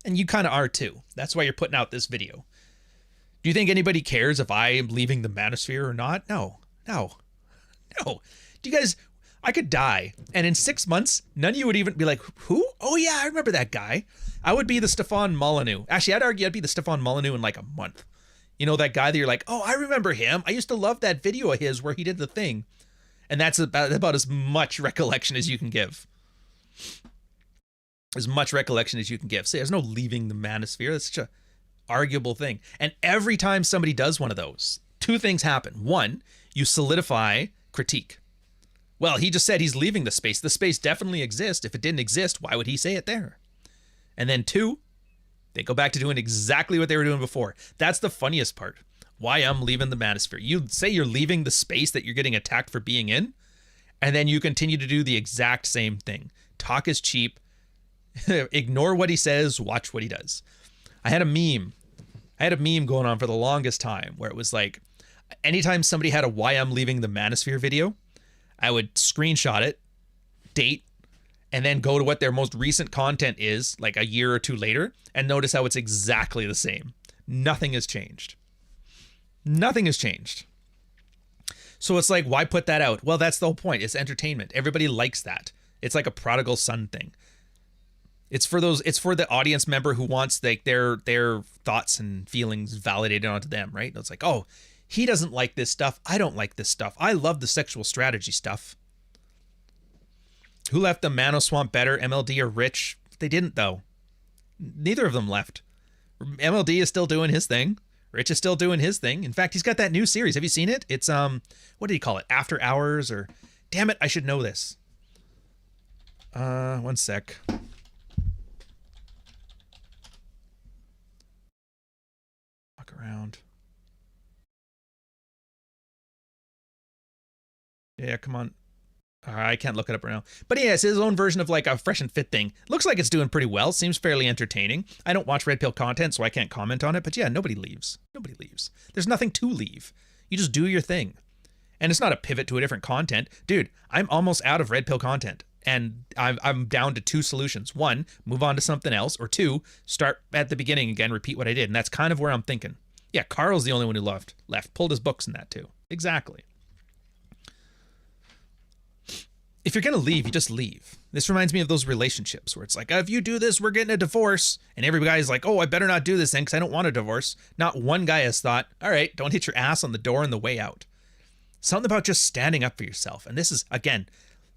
And you kind of are, too. That's why you're putting out this video. Do you think anybody cares if I am leaving the manosphere or not? No. Do you guys, I could die, and in 6 months, none of you would even be like, who? Oh yeah, I remember that guy. I would be the Stefan Molyneux. Actually, I'd argue I'd be the Stefan Molyneux in like a month. You know, that guy that you're like, oh, I remember him. I used to love that video of his where he did the thing. And that's about as much recollection as you can give. As much recollection as you can give. See, there's no leaving the manosphere. That's such a arguable thing. And every time somebody does one of those, two things happen. One, you solidify critique. Well, he just said he's leaving the space. The space definitely exists. If it didn't exist, why would he say it there? And then two, they go back to doing exactly what they were doing before. That's the funniest part. Why I'm leaving the manosphere. You say you're leaving the space that you're getting attacked for being in, and then you continue to do the exact same thing. Talk is cheap. Ignore what he says. Watch what he does. I had a meme going on for the longest time where it was like, anytime somebody had a why I'm leaving the manosphere video, I would screenshot it, date, and then go to what their most recent content is, like a year or two later, and notice how it's exactly the same. Nothing has changed. Nothing has changed. So it's like, why put that out? Well, that's the whole point. It's entertainment. Everybody likes that. It's like a prodigal son thing. It's for the audience member who wants like their thoughts and feelings validated onto them, right? It's like, oh, he doesn't like this stuff. I don't like this stuff. I love the sexual strategy stuff. Who left the Mano Swamp better, MLD or Rich? They didn't, though. Neither of them left. MLD is still doing his thing. Rich is still doing his thing. In fact, he's got that new series. Have you seen it? It's, what did he call it? After Hours or... Damn it, I should know this. One sec. Walk around. Yeah, come on. I can't look it up right now. But yeah, it's his own version of like a Fresh and Fit thing. Looks like it's doing pretty well. Seems fairly entertaining. I don't watch Red Pill content, so I can't comment on it. But yeah, nobody leaves. Nobody leaves. There's nothing to leave. You just do your thing. And it's not a pivot to a different content. Dude, I'm almost out of Red Pill content. And I'm down to two solutions. One, move on to something else. Or two, start at the beginning again, repeat what I did. And that's kind of where I'm thinking. Yeah, Carl's the only one who left. Pulled his books in that too. Exactly. if you're going to leave, you just leave. This reminds me of those relationships where it's like, if you do this, we're getting a divorce. And every guy's like, oh, I better not do this thing because I don't want a divorce. Not one guy has thought, all right, don't hit your ass on the door on the way out. Something about just standing up for yourself. And this is, again,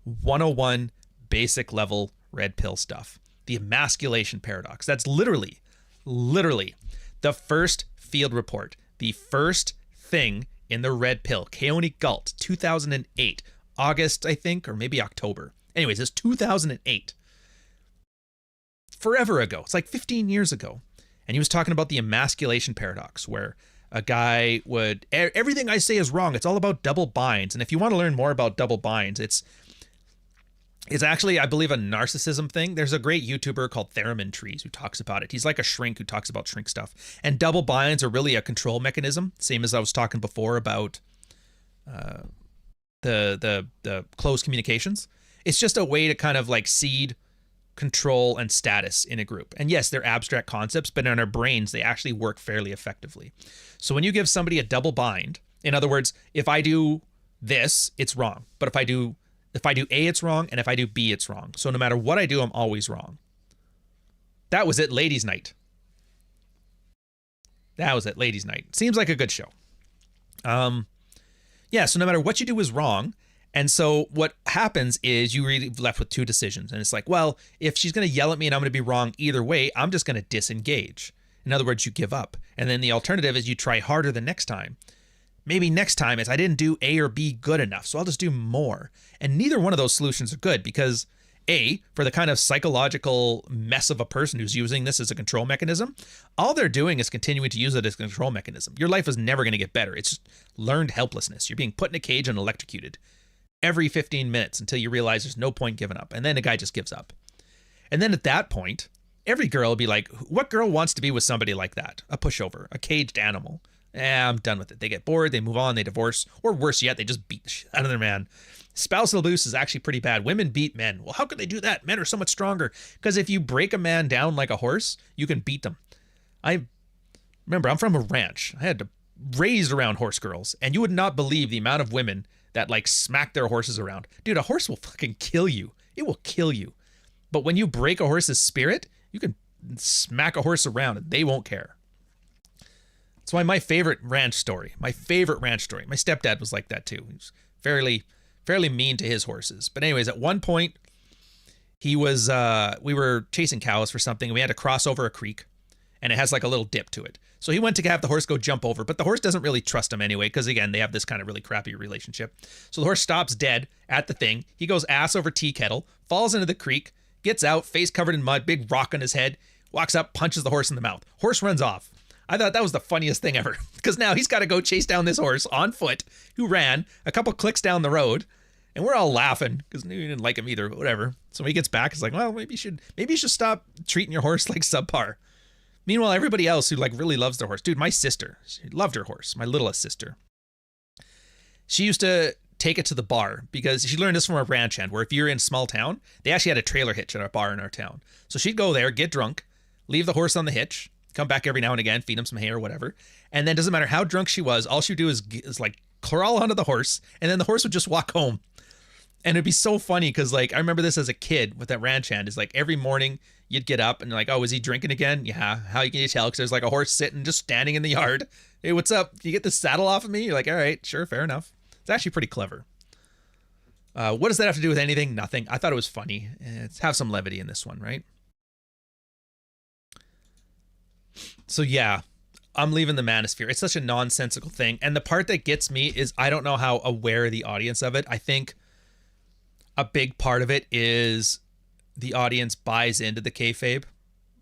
101 basic level red pill stuff. The emasculation paradox. That's literally the first field report. The first thing in the red pill. Keone Galt, 2008. August, I think, or maybe October. Anyways, it's 2008. Forever ago. It's like 15 years ago. And he was talking about the emasculation paradox, where a guy would, everything I say is wrong. It's all about double binds. And if you want to learn more about double binds, it's actually, I believe, a narcissism thing. There's a great YouTuber called Theremin Trees who talks about it. He's like a shrink who talks about shrink stuff. And double binds are really a control mechanism. Same as I was talking before about the closed communications. It's just a way to kind of like seed control and status in a group. And yes, they're abstract concepts, but in our brains, they actually work fairly effectively. So when you give somebody a double bind, in other words, if I do this, it's wrong. But if I do A, it's wrong. And if I do B, it's wrong. So no matter what I do, I'm always wrong. That was it, ladies' night. That was it, ladies' night. Seems like a good show. Yeah, so no matter what you do is wrong. And so what happens is you really left with two decisions. And it's like, well, if she's going to yell at me and I'm going to be wrong either way, I'm just going to disengage. In other words, you give up. And then the alternative is you try harder the next time. Maybe next time is I didn't do A or B good enough, so I'll just do more. And neither one of those solutions are good because A, for the kind of psychological mess of a person who's using this as a control mechanism, all they're doing is continuing to use it as a control mechanism. Your life is never going to get better. It's just learned helplessness. You're being put in a cage and electrocuted every 15 minutes until you realize there's no point giving up. And then the guy just gives up. And then at that point, every girl will be like, what girl wants to be with somebody like that? A pushover, a caged animal. I'm done with it. They get bored, they move on, they divorce, or worse yet, they just beat the shit out of their man. Spousal abuse is actually pretty bad. Women beat men. Well, how could they do that? Men are so much stronger. Because if you break a man down like a horse, you can beat them. I remember, I'm from a ranch. I had to raised around horse girls, and you would not believe the amount of women that like smack their horses around. Dude, a horse will fucking kill you. It will kill you. But when you break a horse's spirit, you can smack a horse around and they won't care. That's why my favorite ranch story, my stepdad was like that too. He was fairly mean to his horses. But anyways, at one point he was, we were chasing cows for something and we had to cross over a creek and it has like a little dip to it. So he went to have the horse go jump over, but the horse doesn't really trust him anyway, because again, they have this kind of really crappy relationship. So the horse stops dead at the thing. He goes ass over tea kettle, falls into the creek, gets out, face covered in mud, big rock on his head, walks up, punches the horse in the mouth. Horse runs off. I thought that was the funniest thing ever, because now he's got to go chase down this horse on foot who ran a couple clicks down the road, and we're all laughing because we didn't like him either, whatever. So when he gets back, it's like, well, maybe you should stop treating your horse like subpar. Meanwhile, everybody else who like really loves their horse, dude, my sister, she loved her horse, my littlest sister. She used to take it to the bar because she learned this from a ranch hand, where if you're in a small town, they actually had a trailer hitch at our bar in our town. So she'd go there, get drunk, leave the horse on the hitch, come back every now and again, feed him some hay or whatever. And then doesn't matter how drunk she was, all she'd do is like crawl onto the horse, and then the horse would just walk home. And it'd be so funny because like I remember this as a kid with that ranch hand. Is like every morning you'd get up and you're like, oh, is he drinking again? Yeah. How can you tell? Because there's like a horse sitting just standing in the yard. Hey, what's up? Can you get the saddle off of me? You're like, all right, sure, fair enough. It's actually pretty clever. What does that have to do with anything? Nothing. I thought it was funny. Let's have some levity in this one, right? So yeah, I'm leaving the manosphere. It's such a nonsensical thing. And the part that gets me is I don't know how aware the audience of it. I think a big part of it is the audience buys into the kayfabe.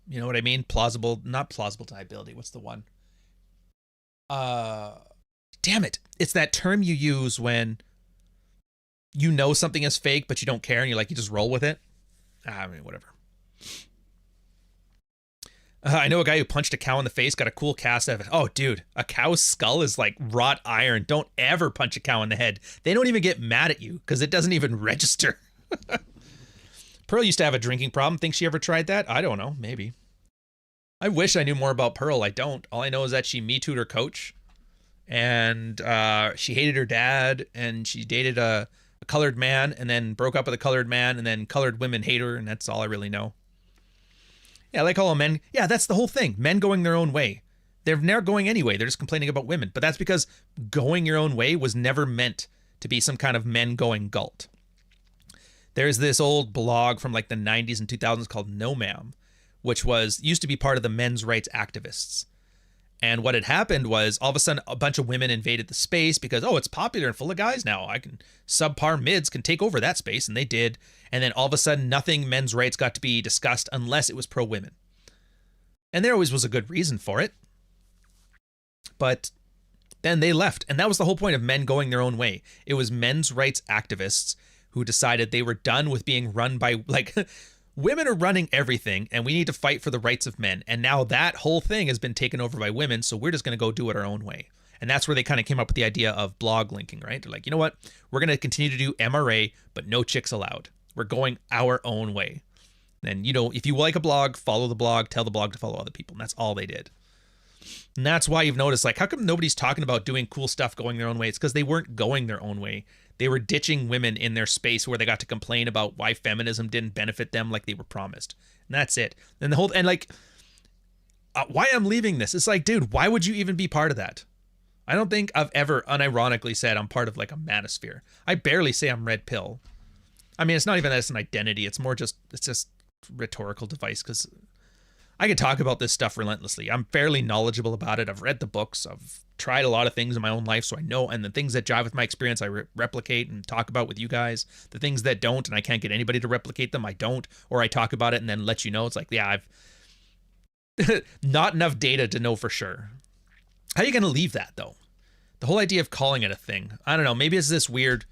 You know what I mean? Not plausible deniability. What's the one? Damn it. It's that term you use when you know something is fake, but you don't care and you just roll with it. I mean, whatever. I know a guy who punched a cow in the face, got a cool cast of it. Oh, dude, a cow's skull is like wrought iron. Don't ever punch a cow in the head. They don't even get mad at you because it doesn't even register. Pearl used to have a drinking problem. Think she ever tried that? I don't know. Maybe. I wish I knew more about Pearl. I don't. All I know is that she Me Too'd her coach. And she hated her dad. And she dated a colored man and then broke up with a colored man and then colored women hate her, and that's all I really know. Yeah, like all men. Yeah, that's the whole thing. Men going their own way. They're never going anyway. They're just complaining about women. But that's because going your own way was never meant to be some kind of men going gult. There's this old blog from like the 90s and 2000s called No Ma'am, which used to be part of the men's rights activists. And what had happened was all of a sudden a bunch of women invaded the space because, oh, it's popular and full of guys now. Subpar mids can take over that space, and they did. And then all of a sudden nothing men's rights got to be discussed unless it was pro-women. And there always was a good reason for it. But then they left. And that was the whole point of men going their own way. It was men's rights activists who decided they were done with being run by, like, women are running everything and we need to fight for the rights of men. And now that whole thing has been taken over by women. So we're just going to go do it our own way. And that's where they kind of came up with the idea of blog linking, right? They're like, you know what? We're going to continue to do MRA, but no chicks allowed. We're going our own way. And, you know, if you like a blog, follow the blog, tell the blog to follow other people. And that's all they did. And that's why you've noticed, like, how come nobody's talking about doing cool stuff going their own way? It's because they weren't going their own way. They were ditching women in their space where they got to complain about why feminism didn't benefit them like they were promised. And that's it. And why I'm leaving this, it's like, dude, why would you even be part of that? I don't think I've ever unironically said I'm part of like a manosphere. I barely say I'm red pill. I mean, it's not even that it's an identity. It's just rhetorical device because I could talk about this stuff relentlessly. I'm fairly knowledgeable about it. I've read the books. I've tried a lot of things in my own life, so I know. And the things that jive with my experience, I replicate and talk about with you guys. The things that don't, and I can't get anybody to replicate them, I don't. Or I talk about it and then let you know. It's like, yeah, I've not enough data to know for sure. How are you going to leave that, though? The whole idea of calling it a thing. I don't know. Maybe it's this weird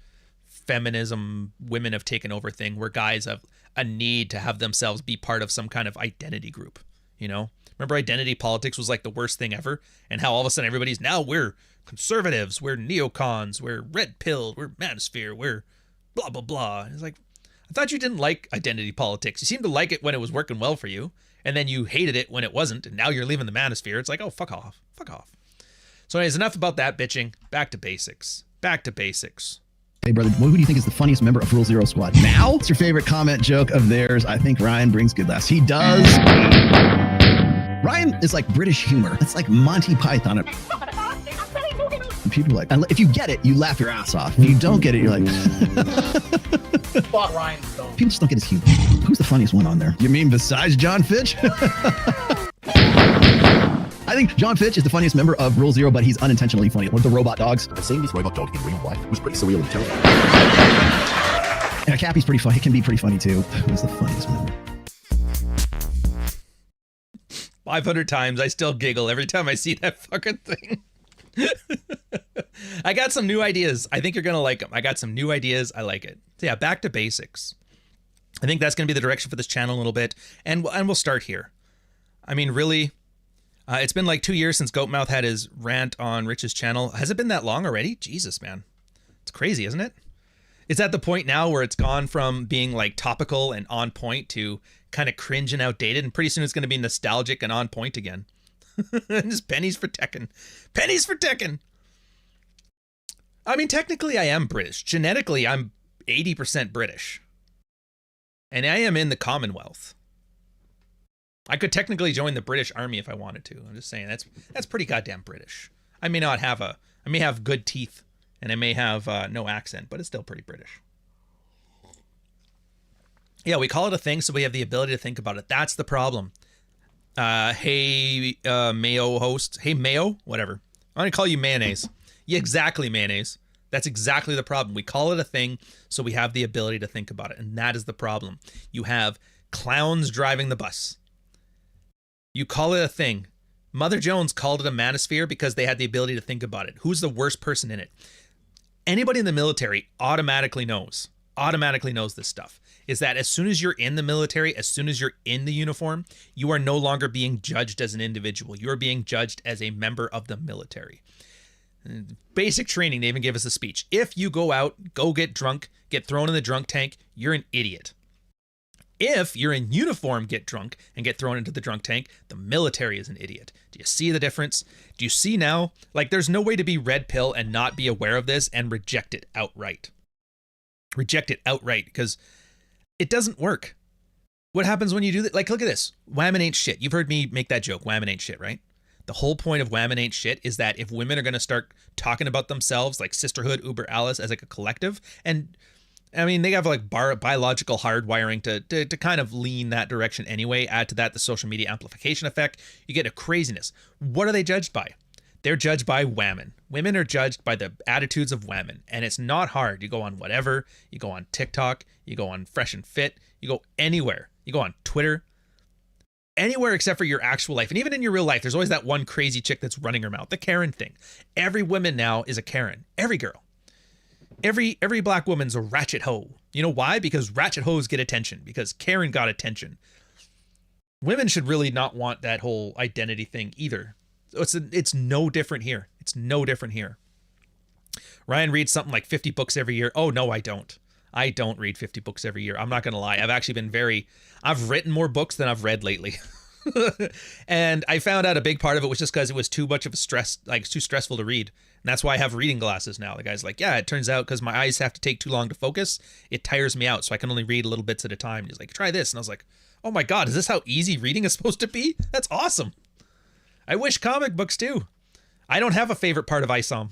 feminism, women have taken over thing where guys have a need to have themselves be part of some kind of identity group. You know, remember identity politics was like the worst thing ever, and how all of a sudden we're conservatives, we're neocons, we're red pilled, we're manosphere, we're blah, blah, blah. It's like, I thought you didn't like identity politics. You seemed to like it when it was working well for you, and then you hated it when it wasn't, and now you're leaving the manosphere. It's like, oh, fuck off. So anyways, enough about that bitching. Back to basics. Hey, brother, who do you think is the funniest member of Rule Zero Squad? Now, what's your favorite comment joke of theirs? I think Ryan brings good laughs. He does. Ryan is like British humor. It's like Monty Python. And people are like, if you get it, you laugh your ass off. If you don't get it, you're like... Thought Ryan don't. People just don't get his humor. Who's the funniest one on there? You mean besides John Fitch? I think John Fitch is the funniest member of Rule Zero, but he's unintentionally funny. One of the robot dogs. Seeing this robot dog in real life was pretty surreal and terrible. And Cappy's pretty funny. He can be pretty funny too. Who's the funniest member? 500 times, I still giggle every time I see that fucking thing. I got some new ideas. I think you're going to like them. I got some new ideas. I like it. So yeah, back to basics. I think that's going to be the direction for this channel a little bit. And we'll start here. I mean, really... it's been like 2 years since Goatmouth had his rant on Rich's channel. Has it been that long already? Jesus, man. It's crazy, isn't it? It's at the point now where it's gone from being like topical and on point to kind of cringe and outdated. And pretty soon it's going to be nostalgic and on point again. Just pennies for Tekken. Pennies for Tekken. I mean, technically I am British. Genetically, I'm 80% British. And I am in the Commonwealth. I could technically join the British Army if I wanted to. I'm just saying that's pretty goddamn British. I may have good teeth and I may have no accent, but it's still pretty British. Yeah, we call it a thing so we have the ability to think about it. That's the problem. Hey, Mayo host. Hey, Mayo, whatever. I'm going to call you Mayonnaise. Yeah, exactly, Mayonnaise. That's exactly the problem. We call it a thing so we have the ability to think about it. And that is the problem. You have clowns driving the bus. You call it a thing. Mother Jones called it a manosphere because they had the ability to think about it. Who's the worst person in it? Anybody in the military automatically knows this stuff. Is that as soon as you're in the military, as soon as you're in the uniform, you are no longer being judged as an individual. You are being judged as a member of the military. Basic training, they even give us a speech. If you go out, go get drunk, get thrown in the drunk tank, you're an idiot. If you're in uniform, get drunk, and get thrown into the drunk tank, the military is an idiot. Do you see the difference? Do you see now? Like, there's no way to be red pill and not be aware of this and reject it outright. Reject it outright because it doesn't work. What happens when you do that? Like, look at this. Women ain't shit. You've heard me make that joke. Women ain't shit, right? The whole point of women ain't shit is that if women are going to start talking about themselves like sisterhood, Uber Alice as like a collective, and I mean, they have like biological hardwiring to kind of lean that direction anyway. Add to that the social media amplification effect. You get a craziness. What are they judged by? They're judged by women. Women are judged by the attitudes of women. And it's not hard. You go on whatever. You go on TikTok. You go on Fresh and Fit. You go anywhere. You go on Twitter. Anywhere except for your actual life. And even in your real life, there's always that one crazy chick that's running her mouth. The Karen thing. Every woman now is a Karen. Every girl. Every black woman's a ratchet hoe. You know why? Because ratchet hoes get attention. Because Karen got attention. Women should really not want that whole identity thing either. It's no different here. It's no different here. Ryan reads something like 50 books every year. Oh, no, I don't. I don't read 50 books every year. I'm not going to lie. I've actually been I've written more books than I've read lately. And I found out a big part of it was just because it was too much of a stress, like too stressful to read. And that's why I have reading glasses now. The guy's like, yeah, it turns out because my eyes have to take too long to focus, it tires me out. So I can only read little bits at a time. And he's like, try this. And I was like, oh my God, is this how easy reading is supposed to be? That's awesome. I wish comic books too. I don't have a favorite part of ISOM.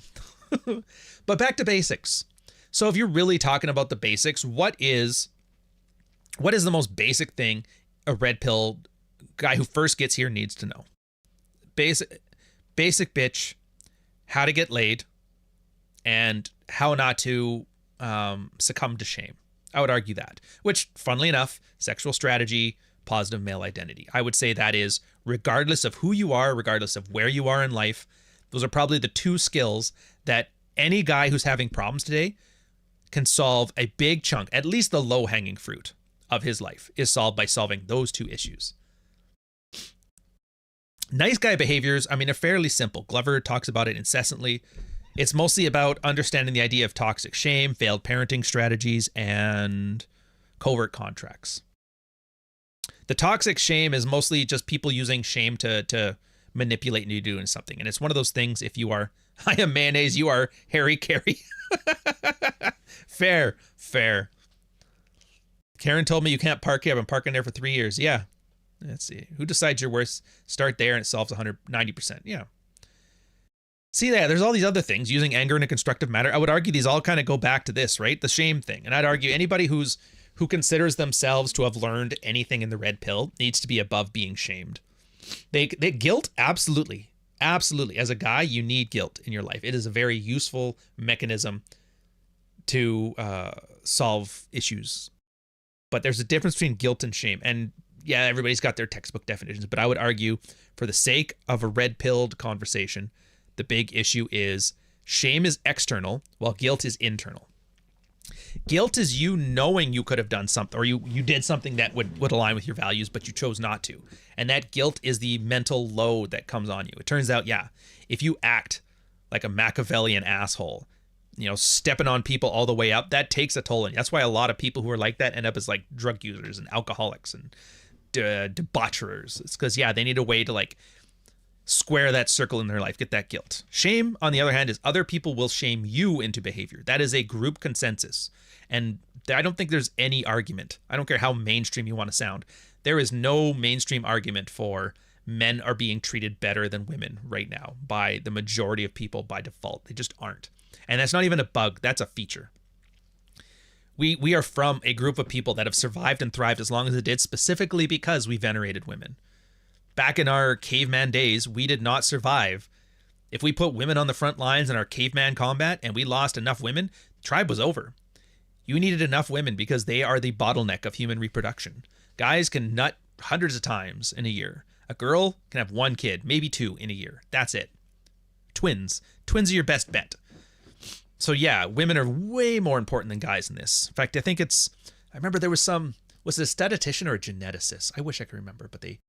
But back to basics. So if you're really talking about the basics, what is the most basic thing a red pill guy who first gets here needs to know? Basic bitch, how to get laid, and how not to succumb to shame. I would argue that, which, funnily enough, sexual strategy, positive male identity. I would say that is, regardless of who you are, regardless of where you are in life, those are probably the two skills that any guy who's having problems today can solve a big chunk, at least the low-hanging fruit of his life is solved by solving those two issues. Nice guy behaviors, I mean, are fairly simple. Glover talks about it incessantly. It's mostly about understanding the idea of toxic shame, failed parenting strategies, and covert contracts. The toxic shame is mostly just people using shame to manipulate you doing something. And it's one of those things, if you are, I am mayonnaise, you are Harry Carey. Fair. Karen told me you can't park here. I've been parking there for 3 years. Yeah. Let's see. Who decides you're worth? Start there and it solves 190%. Yeah. See that there's all these other things, using anger in a constructive manner. I would argue these all kind of go back to this, right? The shame thing. And I'd argue anybody who considers themselves to have learned anything in the red pill needs to be above being shamed. They guilt, absolutely. Absolutely. As a guy, you need guilt in your life. It is a very useful mechanism to solve issues. But there's a difference between guilt and shame. And yeah, everybody's got their textbook definitions, but I would argue for the sake of a red-pilled conversation, the big issue is shame is external while guilt is internal. Guilt is you knowing you could have done something, or you did something that would align with your values, but you chose not to. And that guilt is the mental load that comes on you. It turns out, yeah, if you act like a Machiavellian asshole, stepping on people all the way up, that takes a toll on you. That's why a lot of people who are like that end up as like drug users and alcoholics and debaucherers. It's because, yeah, they need a way to like square that circle in their life, get that guilt. Shame, on the other hand, is other people will shame you into behavior. That is a group consensus. And I don't think there's any argument. I don't care how mainstream you want to sound. There is no mainstream argument for men are being treated better than women right now by the majority of people by default. They just aren't. And that's not even a bug. That's a feature. We are from a group of people that have survived and thrived as long as it did, specifically because we venerated women. Back in our caveman days, we did not survive. If we put women on the front lines in our caveman combat and we lost enough women, the tribe was over. You needed enough women because they are the bottleneck of human reproduction. Guys can nut hundreds of times in a year. A girl can have one kid, maybe two in a year. That's it. Twins. Twins are your best bet. So yeah, women are way more important than guys in this. In fact, I remember there was it a statistician or a geneticist? I wish I could remember, but they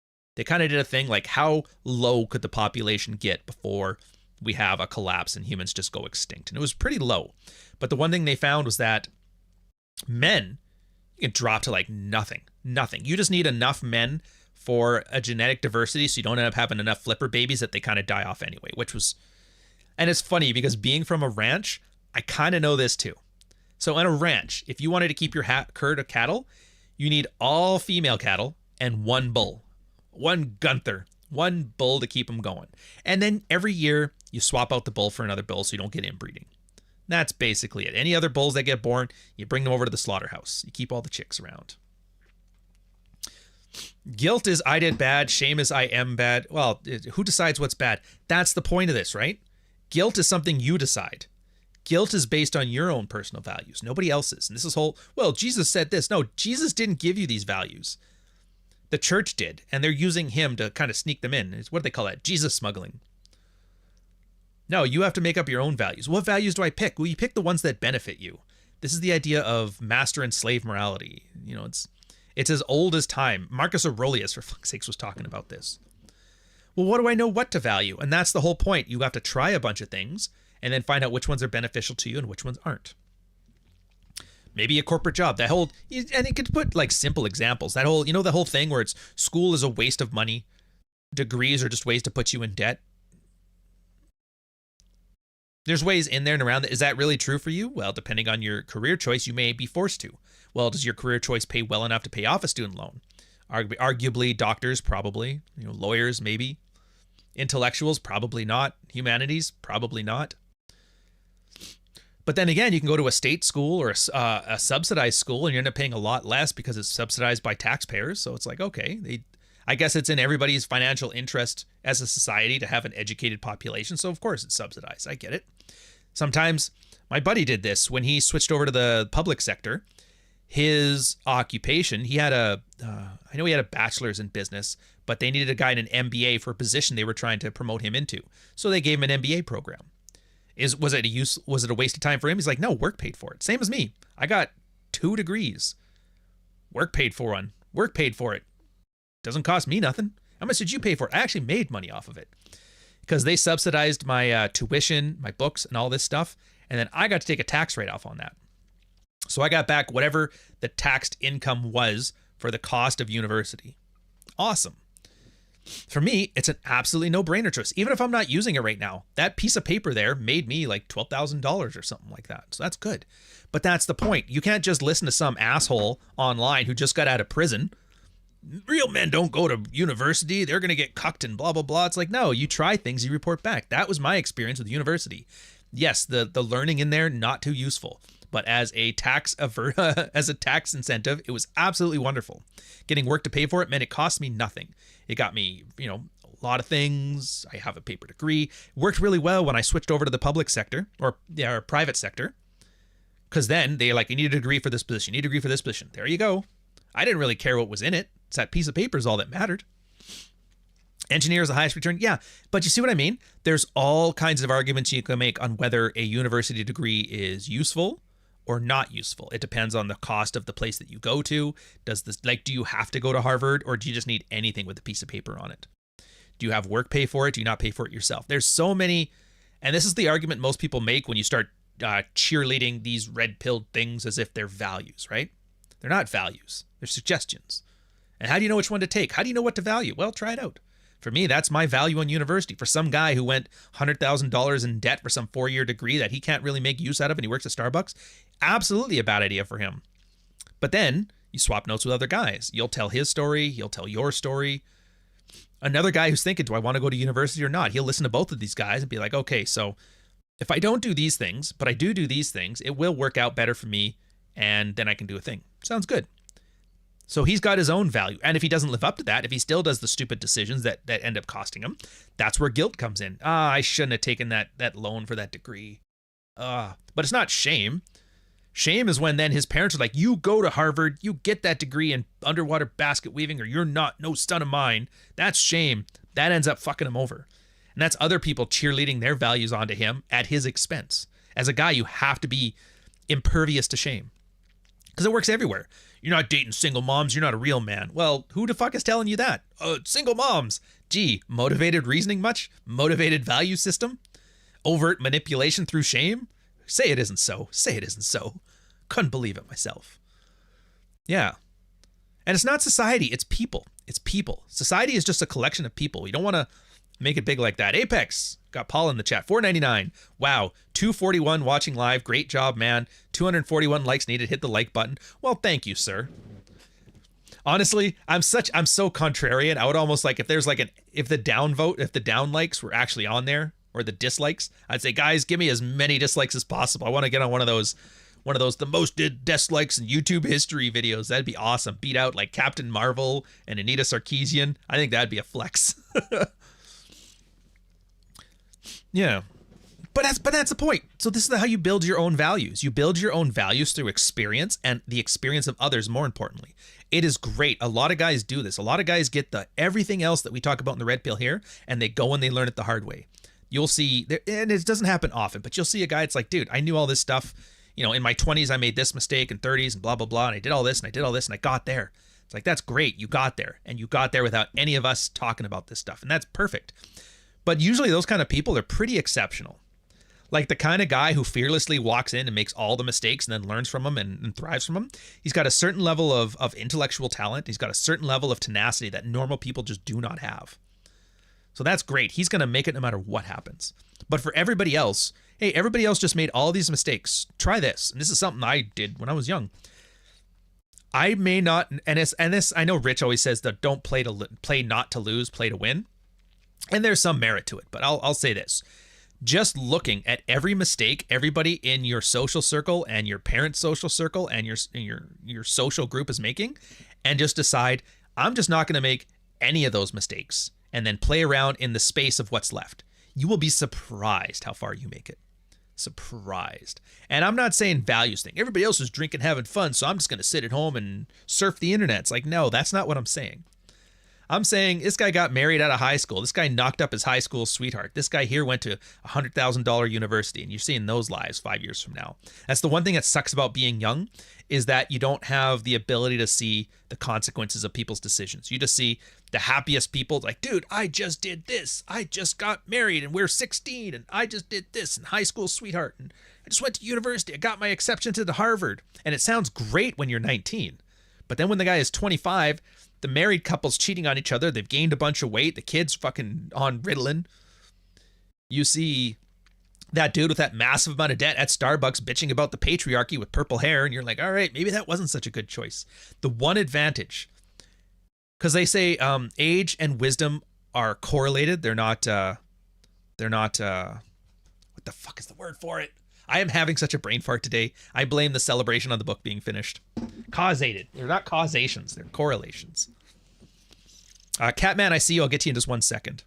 kind of did a thing like how low could the population get before we have a collapse and humans just go extinct. And it was pretty low. But the one thing they found was that men, you can drop to like nothing. You just need enough men for a genetic diversity so you don't end up having enough flipper babies that they kind of die off anyway, and it's funny because being from a ranch, I kind of know this too. So on a ranch, if you wanted to keep your herd of cattle, you need all female cattle and one bull, one Gunther, one bull to keep them going. And then every year you swap out the bull for another bull so you don't get inbreeding. That's basically it. Any other bulls that get born, you bring them over to the slaughterhouse. You keep all the chicks around. Guilt is I did bad. Shame is I am bad. Well, who decides what's bad? That's the point of this, right? Guilt is something you decide. Guilt is based on your own personal values, nobody else's. And this is well, Jesus said this. No, Jesus didn't give you these values. The church did, and they're using him to kind of sneak them in. What do they call that? Jesus smuggling. No, you have to make up your own values. What values do I pick? Well, you pick the ones that benefit you. This is the idea of master and slave morality. You know, it's as old as time. Marcus Aurelius, for fuck's sakes, was talking about this. Well, what do I know what to value? And that's the whole point. You have to try a bunch of things and then find out which ones are beneficial to you and which ones aren't. Maybe a corporate job. And it could put like simple examples. The whole thing where it's school is a waste of money. Degrees are just ways to put you in debt. There's ways in there and around that. Is that really true for you? Well, depending on your career choice, you may be forced to. Well, does your career choice pay well enough to pay off a student loan? Arguably, doctors, probably. Lawyers, maybe. Intellectuals, probably not. Humanities, probably not. But then again, you can go to a state school or a subsidized school and you end up paying a lot less because it's subsidized by taxpayers. So it's like, okay, I guess it's in everybody's financial interest as a society to have an educated population. So of course it's subsidized. I get it. Sometimes my buddy did this when he switched over to the public sector. His occupation, I know he had a bachelor's in business, but they needed a guy in an MBA for a position they were trying to promote him into. So they gave him an MBA program. Was it a waste of time for him? He's like, no, work paid for it. Same as me. I got 2 degrees. Work paid for one. Work paid for it. Doesn't cost me nothing. How much did you pay for it? I actually made money off of it because they subsidized my tuition, my books, and all this stuff. And then I got to take a tax write-off on that. So I got back whatever the taxed income was for the cost of university. Awesome. For me, it's an absolutely no-brainer choice. Even if I'm not using it right now, that piece of paper there made me like $12,000 or something like that. So that's good. But that's the point. You can't just listen to some asshole online who just got out of prison. Real men don't go to university. They're going to get cucked and blah, blah, blah. It's like, no, you try things, you report back. That was my experience with university. Yes, the learning in there, not too useful. But as a tax incentive, it was absolutely wonderful. Getting work to pay for it meant it cost me nothing. It got me, a lot of things. I have a paper degree. It worked really well when I switched over to the public sector or private sector. Because then they're like, you need a degree for this position. You need a degree for this position. There you go. I didn't really care what was in it. It's that piece of paper is all that mattered. Engineer is the highest return. Yeah, but you see what I mean? There's all kinds of arguments you can make on whether a university degree is useful or not useful. It depends on the cost of the place that you go to. Do you have to go to Harvard or do you just need anything with a piece of paper on it? Do you have work pay for it? Do you not pay for it yourself? There's so many, and this is the argument most people make when you start cheerleading these red-pilled things as if they're values, right? They're not values. They're suggestions. And how do you know which one to take? How do you know what to value? Well, try it out. For me, that's my value on university. For some guy who went $100,000 in debt for some 4-year degree that he can't really make use out of and he works at Starbucks, absolutely a bad idea for him. But then you swap notes with other guys. You'll tell his story. He'll tell your story. Another guy who's thinking, do I want to go to university or not? He'll listen to both of these guys and be like, okay, so if I don't do these things, but I do these things, it will work out better for me and then I can do a thing. Sounds good. So he's got his own value. And if he doesn't live up to that, if he still does the stupid decisions that end up costing him, that's where guilt comes in. I shouldn't have taken that loan for that degree. But it's not shame. Shame is when then his parents are like, you go to Harvard, you get that degree in underwater basket weaving, or you're no son of mine. That's shame. That ends up fucking him over. And that's other people cheerleading their values onto him at his expense. As a guy, you have to be impervious to shame. Because it works everywhere. You're not dating single moms. You're not a real man. Well, who the fuck is telling you that? Single moms. Gee, motivated reasoning much? Motivated value system? Overt manipulation through shame? Say it isn't so. Say it isn't so. Couldn't believe it myself. Yeah. And it's not society. It's people. It's people. Society is just a collection of people. You don't want to make it big like that. Apex. Got Paul in the chat. $4.99. Wow. 241 watching live. Great job, man. 241 likes needed. Hit the like button. Well, thank you, sir. Honestly, I'm so contrarian. I would almost like if there's like if the down vote, if the down likes were actually on there, or the dislikes, I'd say, guys, give me as many dislikes as possible. I want to get on one of those the most dislikes in YouTube history videos. That'd be awesome. Beat out like Captain Marvel and Anita Sarkeesian. I think that'd be a flex. Yeah. But that's the point. So this is how you build your own values. You build your own values through experience and the experience of others, more importantly. It is great. A lot of guys do this. A lot of guys get everything else that we talk about in the red pill here, and they go and they learn it the hard way. You'll see, and it doesn't happen often, but you'll see a guy, it's like, dude, I knew all this stuff. You know, in my 20s, I made this mistake, in 30s, and blah, blah, blah, and I did all this, and I did all this, and I got there. It's like, that's great. You got there, and you got there without any of us talking about this stuff, and that's perfect. But usually those kind of people are pretty exceptional. Like the kind of guy who fearlessly walks in and makes all the mistakes and then learns from them and thrives from them. He's got a certain level of intellectual talent. He's got a certain level of tenacity that normal people just do not have. So that's great. He's going to make it no matter what happens. But for everybody else, hey, everybody else just made all these mistakes. Try this. And this is something I did when I was young. I may not, and this, I know Rich always says that don't play not to lose, play to win. And there's some merit to it, but I'll say this. Just looking at every mistake everybody in your social circle and your parents' social circle and your social group is making, and just decide, I'm just not going to make any of those mistakes, and then play around in the space of what's left. You will be surprised how far you make it. Surprised. And I'm not saying values thing. Everybody else is drinking, having fun, so I'm just going to sit at home and surf the internet. It's like, no, that's not what I'm saying. I'm saying this guy got married out of high school. This guy knocked up his high school sweetheart. This guy here went to a $100,000 university, and you're seeing those lives 5 years from now. That's the one thing that sucks about being young, is that you don't have the ability to see the consequences of people's decisions. You just see the happiest people like, dude, I just did this. I just got married and we're 16 and I just did this, and high school sweetheart, and I just went to university. I got my exception to the Harvard. And it sounds great when you're 19. But then when the guy is 25, the married couple's cheating on each other. They've gained a bunch of weight. The kid's fucking on Ritalin. You see that dude with that massive amount of debt at Starbucks bitching about the patriarchy with purple hair, and you're like, all right, maybe that wasn't such a good choice. The one advantage, because they say age and wisdom are correlated. They're not, what the fuck is the word for it? I am having such a brain fart today. I blame the celebration on the book being finished. Causated. They're not causations. They're correlations. Catman, I see you. I'll get to you in just 1 second.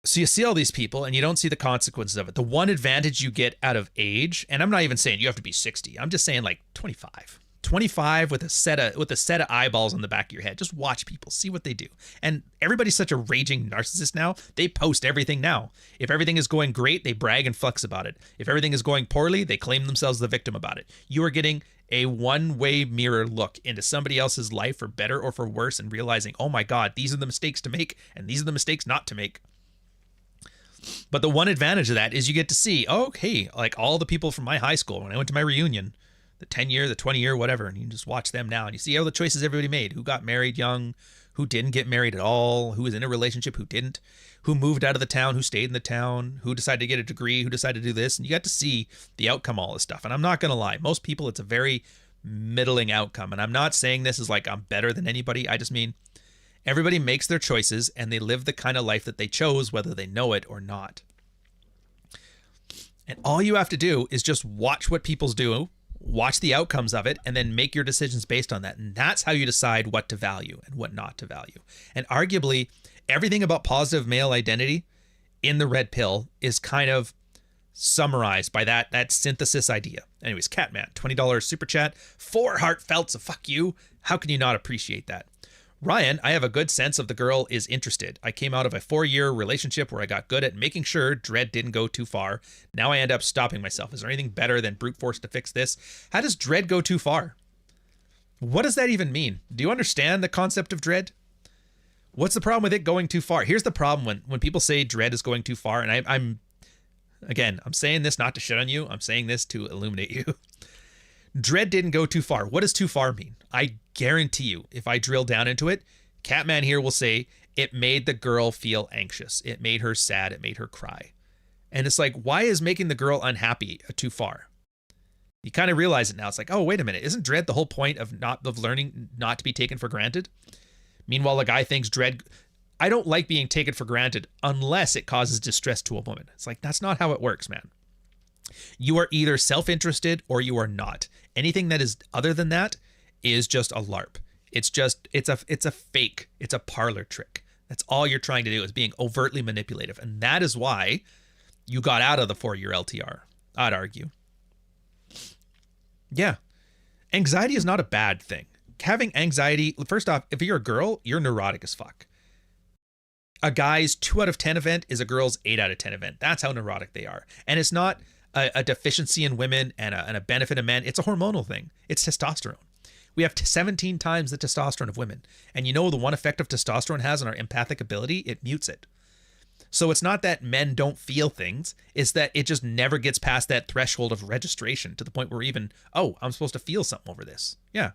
So you see all these people and you don't see the consequences of it. The one advantage you get out of age, and I'm not even saying you have to be 60. I'm just saying like 25. 25 with a set of eyeballs on the back of your head. Just watch people, see what they do. And everybody's such a raging narcissist now. They post everything now. If everything is going great, they brag and flex about it. If everything is going poorly, they claim themselves the victim about it. You are getting a one-way mirror look into somebody else's life, for better or for worse, and realizing, oh my God, these are the mistakes to make and these are the mistakes not to make. But the one advantage of that is you get to see, oh, hey, like all the people from my high school when I went to my reunion, the 10-year, the 20-year, whatever, and you can just watch them now and you see all the choices everybody made, who got married young, who didn't get married at all, who was in a relationship, who didn't, who moved out of the town, who stayed in the town, who decided to get a degree, who decided to do this, and you got to see the outcome, all this stuff. And I'm not going to lie, most people, it's a very middling outcome. And I'm not saying this is like I'm better than anybody. I just mean everybody makes their choices and they live the kind of life that they chose, whether they know it or not. And all you have to do is just watch what people do, watch the outcomes of it, and then make your decisions based on that. And that's how you decide what to value and what not to value. And arguably, everything about positive male identity in the red pill is kind of summarized by that synthesis idea. Anyways, Catman, $20 super chat, 4 heartfelt, so fuck you. How can you not appreciate that? Ryan, I have a good sense of the girl is interested. I came out of a 4-year relationship where I got good at making sure Dread didn't go too far. Now I end up stopping myself. Is there anything better than brute force to fix this? How does Dread go too far? What does that even mean? Do you understand the concept of Dread? What's the problem with it going too far? Here's the problem when people say Dread is going too far, and I'm saying this not to shit on you. I'm saying this to illuminate you. Dread didn't go too far. What does too far mean? I guarantee you, if I drill down into it, Catman here will say it made the girl feel anxious. It made her sad. It made her cry. And it's like, why is making the girl unhappy too far? You kind of realize it now. It's like, oh, wait a minute. Isn't dread the whole point of learning not to be taken for granted? Meanwhile, a guy thinks dread, I don't like being taken for granted unless it causes distress to a woman. It's like, that's not how it works, man. You are either self-interested or you are not. Anything that is other than that is just a LARP. It's a fake. It's a parlor trick. That's all you're trying to do, is being overtly manipulative. And that is why you got out of the 4-year LTR, I'd argue. Yeah. Anxiety is not a bad thing. Having anxiety, first off, if you're a girl, you're neurotic as fuck. A guy's 2 out of 10 event is a girl's 8 out of 10 event. That's how neurotic they are. And it's not a deficiency in women and a benefit of men. It's a hormonal thing. It's testosterone. We have 17 times the testosterone of women. And you know the one effect of testosterone has on our empathic ability? It mutes it. So it's not that men don't feel things. It's that it just never gets past that threshold of registration to the point where even, oh, I'm supposed to feel something over this. Yeah.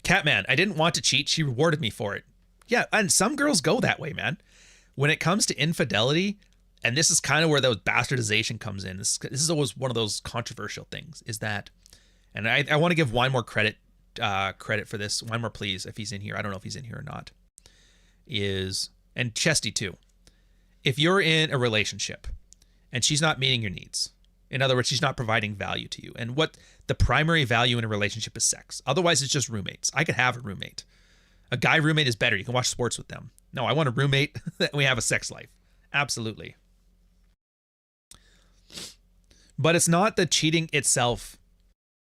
Catman, I didn't want to cheat. She rewarded me for it. Yeah, and some girls go that way, man. When it comes to infidelity, and this is kind of where those bastardization comes in. This is always one of those controversial things, is that, and I want to give Wine more credit for this. Wine more, please, if he's in here. I don't know if he's in here or not. And Chesty too. If you're in a relationship and she's not meeting your needs, in other words, she's not providing value to you, and what the primary value in a relationship is sex. Otherwise, it's just roommates. I could have a roommate. A guy roommate is better. You can watch sports with them. No, I want a roommate that we have a sex life. Absolutely. But it's not the cheating itself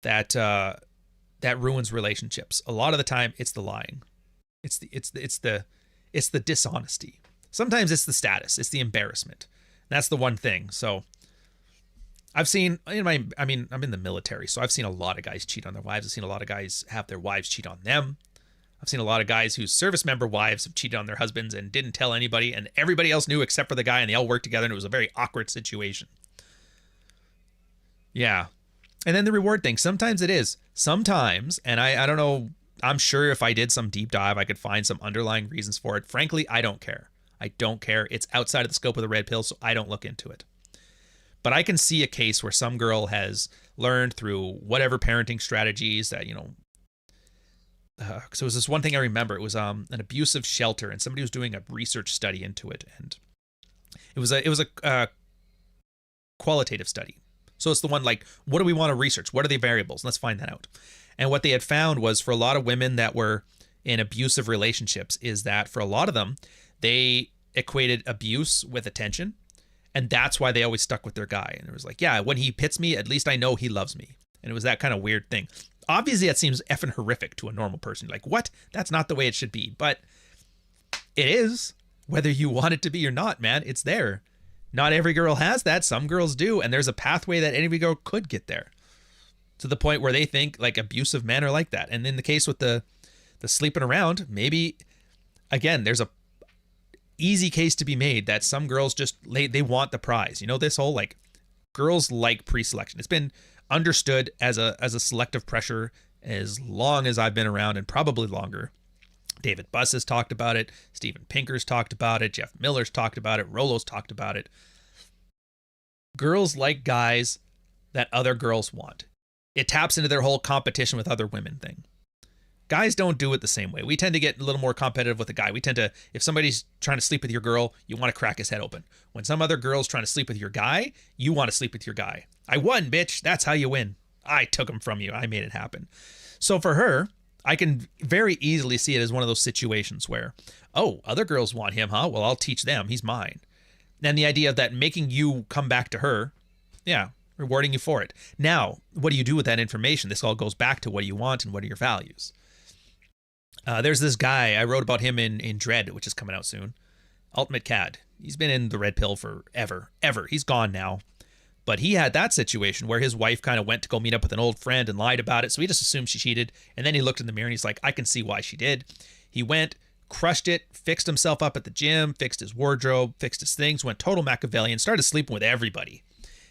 that ruins relationships. A lot of the time, it's the lying. It's the dishonesty. Sometimes it's the status. It's the embarrassment. That's the one thing. So I've seen I'm in the military, so I've seen a lot of guys cheat on their wives. I've seen a lot of guys have their wives cheat on them. I've seen a lot of guys whose service member wives have cheated on their husbands and didn't tell anybody, and everybody else knew except for the guy, and they all worked together, and it was a very awkward situation. Yeah. And then the reward thing. Sometimes it is. Sometimes, and I don't know, I'm sure if I did some deep dive, I could find some underlying reasons for it. Frankly, I don't care. I don't care. It's outside of the scope of the red pill, so I don't look into it. But I can see a case where some girl has learned through whatever parenting strategies that, so it was this one thing I remember. It was an abusive shelter, and somebody was doing a research study into it, and it was a qualitative study. So it's the one like, what do we want to research? What are the variables? Let's find that out. And what they had found was, for a lot of women that were in abusive relationships, is that for a lot of them, they equated abuse with attention, and that's why they always stuck with their guy. And it was like, yeah, when he hits me, at least I know he loves me. And it was that kind of weird thing. Obviously, that seems effing horrific to a normal person. Like, what? That's not the way it should be. But it is, whether you want it to be or not, man. It's there. Not every girl has that. Some girls do. And there's a pathway that any girl could get there, to the point where they think like abusive men are like that. And in the case with the sleeping around, maybe, again, there's a easy case to be made that some girls just, they want the prize. This whole like, girls like pre-selection. It's been understood as a selective pressure as long as I've been around, and probably longer. David Buss has talked about it. Steven Pinker's talked about it. Jeff Miller's talked about it. Rolo's talked about it. Girls like guys that other girls want. It taps into their whole competition with other women thing. Guys don't do it the same way. We tend to get a little more competitive with a guy. We tend to, if somebody's trying to sleep with your girl, you want to crack his head open. When some other girl's trying to sleep with your guy, you want to sleep with your guy. I won, bitch. That's how you win. I took him from you. I made it happen. So for her, I can very easily see it as one of those situations where, oh, other girls want him, huh? Well, I'll teach them. He's mine. And the idea of that making you come back to her, yeah, rewarding you for it. Now, what do you do with that information? This all goes back to what you want and what are your values. There's this guy, I wrote about him in Dread, which is coming out soon. Ultimate Cad. He's been in the red pill forever. He's gone now. But he had that situation where his wife kind of went to go meet up with an old friend and lied about it. So he just assumed she cheated. And then he looked in the mirror and he's like, I can see why she did. He went, crushed it, fixed himself up at the gym, fixed his wardrobe, fixed his things, went total Machiavellian, started sleeping with everybody.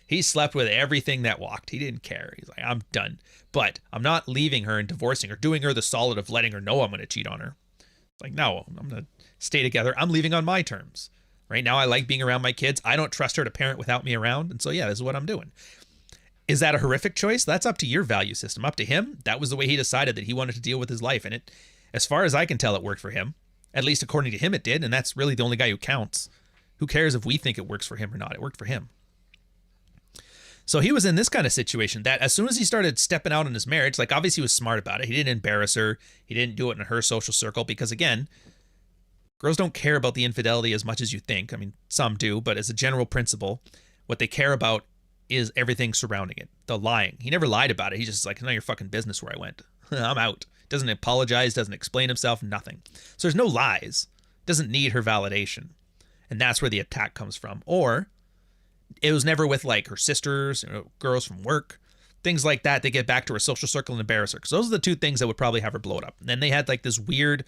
He slept with everything that walked. He didn't care. He's like, I'm done. But I'm not leaving her and divorcing her, doing her the solid of letting her know I'm going to cheat on her. Like, no, I'm going to stay together. I'm leaving on my terms. Right now, I like being around my kids. I don't trust her to parent without me around. And so, yeah, this is what I'm doing. Is that a horrific choice? That's up to your value system. Up to him. That was the way he decided that he wanted to deal with his life. And it, as far as I can tell, it worked for him. At least according to him, it did. And that's really the only guy who counts. Who cares if we think it works for him or not? It worked for him. So he was in this kind of situation that as soon as he started stepping out in his marriage, like obviously he was smart about it. He didn't embarrass her. He didn't do it in her social circle because, again, girls don't care about the infidelity as much as you think. I mean, some do, but as a general principle, what they care about is everything surrounding it. The lying. He never lied about it. He's just like, none of your fucking business where I went. I'm out. Doesn't apologize, doesn't explain himself, nothing. So there's no lies. Doesn't need her validation. And that's where the attack comes from. Or it was never with like her sisters, girls from work, things like that. They get back to her social circle and embarrass her. Because those are the two things that would probably have her blow it up. And then they had like this weird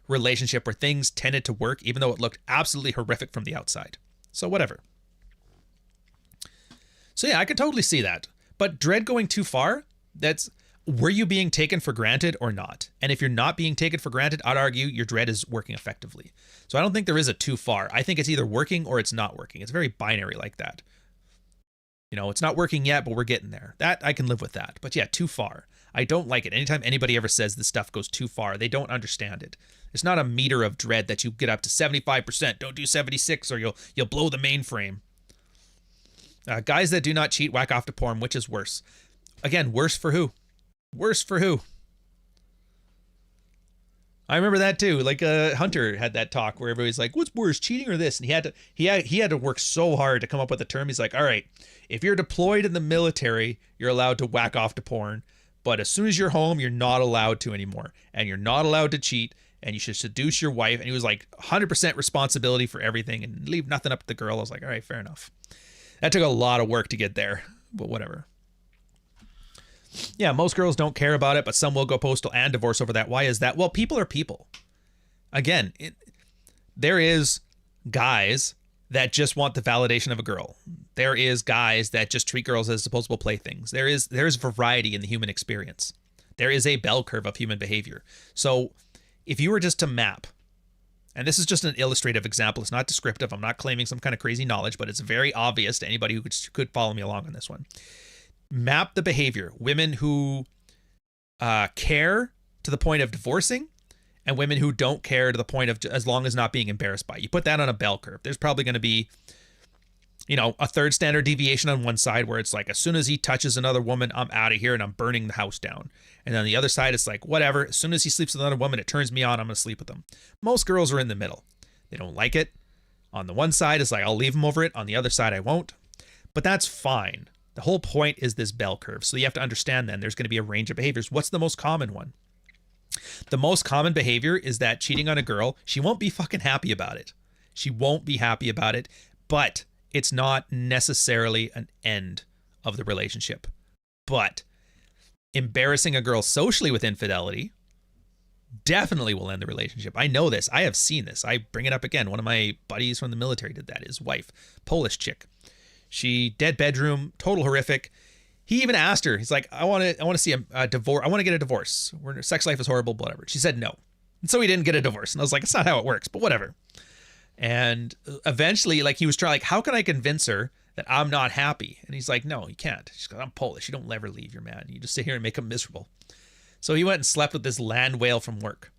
relationship where things tended to work, even though it looked absolutely horrific from the outside. So whatever. So yeah, I could totally see that. But dread going too far, that's, were you being taken for granted or not? And if you're not being taken for granted, I'd argue your dread is working effectively. So I don't think there is a too far. I think it's either working or it's not working. It's very binary like that. You know, it's not working yet, but we're getting there. That, I can live with that. But yeah, too far. I don't like it. Anytime anybody ever says this stuff goes too far, they don't understand it. It's not a meter of dread that you get up to 75%. Don't do 76 or you'll blow the mainframe. Guys that do not cheat whack off to porn, which is worse? Again, worse for who? Worse for who? I remember that too. Like Hunter had that talk where everybody's like, "What's worse, cheating or this?" And he had to work so hard to come up with a term. He's like, "All right, if you're deployed in the military, you're allowed to whack off to porn, but as soon as you're home, you're not allowed to anymore, and you're not allowed to cheat, and you should seduce your wife." And he was like, 100% responsibility for everything and leave nothing up to the girl. I was like, all right, fair enough. That took a lot of work to get there, but whatever. Yeah, most girls don't care about it, but some will go postal and divorce over that. Why is that? Well, people are people. Again, there is guys that just want the validation of a girl. There is guys that just treat girls as disposable playthings. There's variety in the human experience. There is a bell curve of human behavior. So if you were just to map, and this is just an illustrative example, it's not descriptive, I'm not claiming some kind of crazy knowledge, but it's very obvious to anybody who could follow me along on this one. Map the behavior. Women who care to the point of divorcing, and women who don't care to the point of as long as not being embarrassed by it. You put that on a bell curve. There's probably going to be, you know, a third standard deviation on one side where it's like, as soon as he touches another woman, I'm out of here and I'm burning the house down. And on the other side, it's like, whatever. As soon as he sleeps with another woman, it turns me on. I'm going to sleep with him. Most girls are in the middle. They don't like it. On the one side, it's like, I'll leave him over it. On the other side, I won't. But that's fine. The whole point is this bell curve. So you have to understand then there's going to be a range of behaviors. What's the most common one? The most common behavior is that cheating on a girl, she won't be fucking happy about it. She won't be happy about it, but it's not necessarily an end of the relationship. But embarrassing a girl socially with infidelity definitely will end the relationship. I know this. I have seen this. I bring it up again. One of my buddies from the military did that. His wife, Polish chick. She dead bedroom, total horrific. He even asked her, he's like, I want to see a divorce. I want to get a divorce. Sex life is horrible, whatever. She said no. And so he didn't get a divorce. And I was like, it's not how it works, but whatever. And eventually, like, he was trying, like, how can I convince her that I'm not happy? And he's like, no, you can't. She's like, I'm Polish. You don't ever leave your man. You just sit here and make him miserable. So he went and slept with this land whale from work,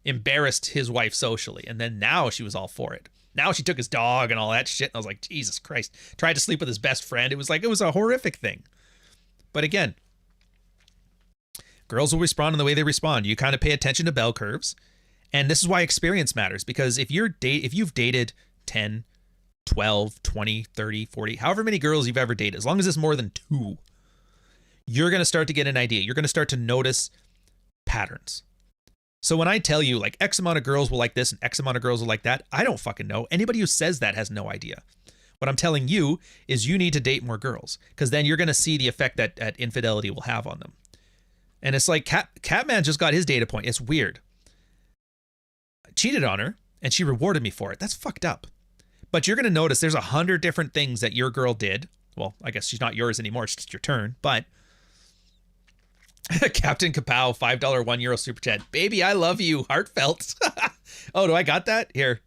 embarrassed his wife socially. And then now she was all for it. Now she took his dog and all that shit. And I was like, Jesus Christ. Tried to sleep with his best friend. It was a horrific thing. But again, girls will respond in the way they respond. You kind of pay attention to bell curves. And this is why experience matters. Because if you've dated 10, 12, 20, 30, 40, however many girls you've ever dated, as long as it's more than 2, you're going to start to get an idea. You're going to start to notice patterns. So when I tell you like X amount of girls will like this and X amount of girls will like that, I don't fucking know. Anybody who says that has no idea. What I'm telling you is you need to date more girls, because then you're going to see the effect that infidelity will have on them. And it's like Catman just got his data point. It's weird. I cheated on her and she rewarded me for it. That's fucked up. But you're going to notice there's 100 different things that your girl did. Well, I guess she's not yours anymore. It's just your turn. But Captain Kapow, $5 €1 super chat. Baby, I love you. Heartfelt. Oh, do I got that? Here.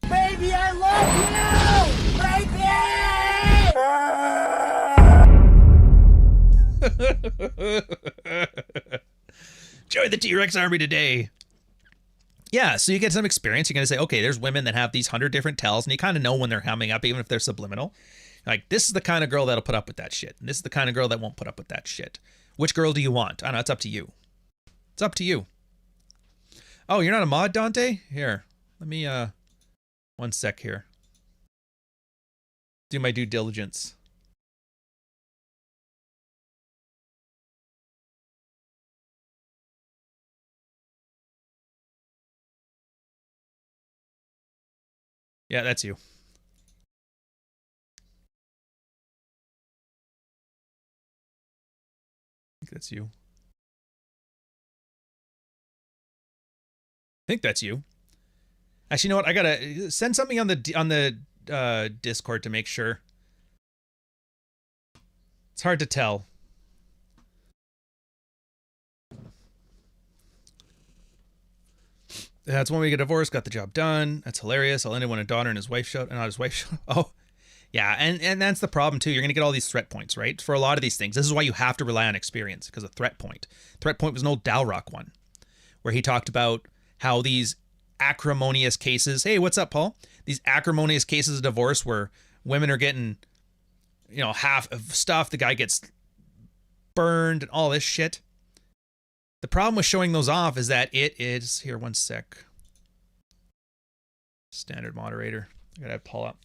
Baby, I love you! Baby! Join the T-Rex army today. Yeah, so you get some experience. You're going to say, okay, there's women that have these 100 different tells, and you kind of know when they're hamming up, even if they're subliminal. Like, this is the kind of girl that'll put up with that shit. And this is the kind of girl that won't put up with that shit. Which girl do you want? I don't know, it's up to you. It's up to you. Oh, you're not a mod, Dante? Here, let me, one sec here. Do my due diligence. Yeah, that's you. I think that's you. I think that's you. Actually, you know what? I gotta send something on the Discord to make sure. It's hard to tell. That's when we get divorced, got the job done. That's hilarious. I'll end it when a daughter and his wife showed, and not his wife showed. Oh, yeah, and that's the problem too. You're gonna get all these threat points, right? For a lot of these things, this is why you have to rely on experience, because a threat point. Threat point was an old Dalrock one, where he talked about how these acrimonious cases. Hey, what's up, Paul? These acrimonious cases of divorce where women are getting, you know, half of stuff. The guy gets burned and all this shit. The problem with showing those off is that it is, here, one sec. Standard moderator. I gotta have Paul up.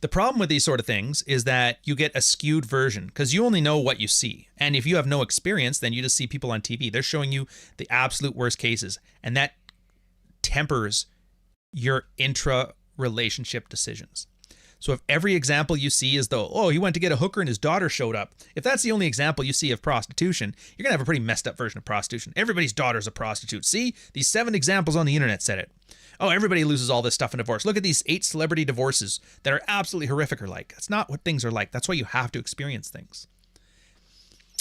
The problem with these sort of things is that you get a skewed version because you only know what you see. And if you have no experience, then you just see people on TV. They're showing you the absolute worst cases. And that tempers your intra-relationship decisions. So if every example you see is though, oh, he went to get a hooker and his daughter showed up. If that's the only example you see of prostitution, you're going to have a pretty messed up version of prostitution. Everybody's daughter's a prostitute. See, these 7 examples on the internet said it. Oh, everybody loses all this stuff in divorce. Look at these 8 celebrity divorces that are absolutely horrific or like. That's not what things are like. That's why you have to experience things.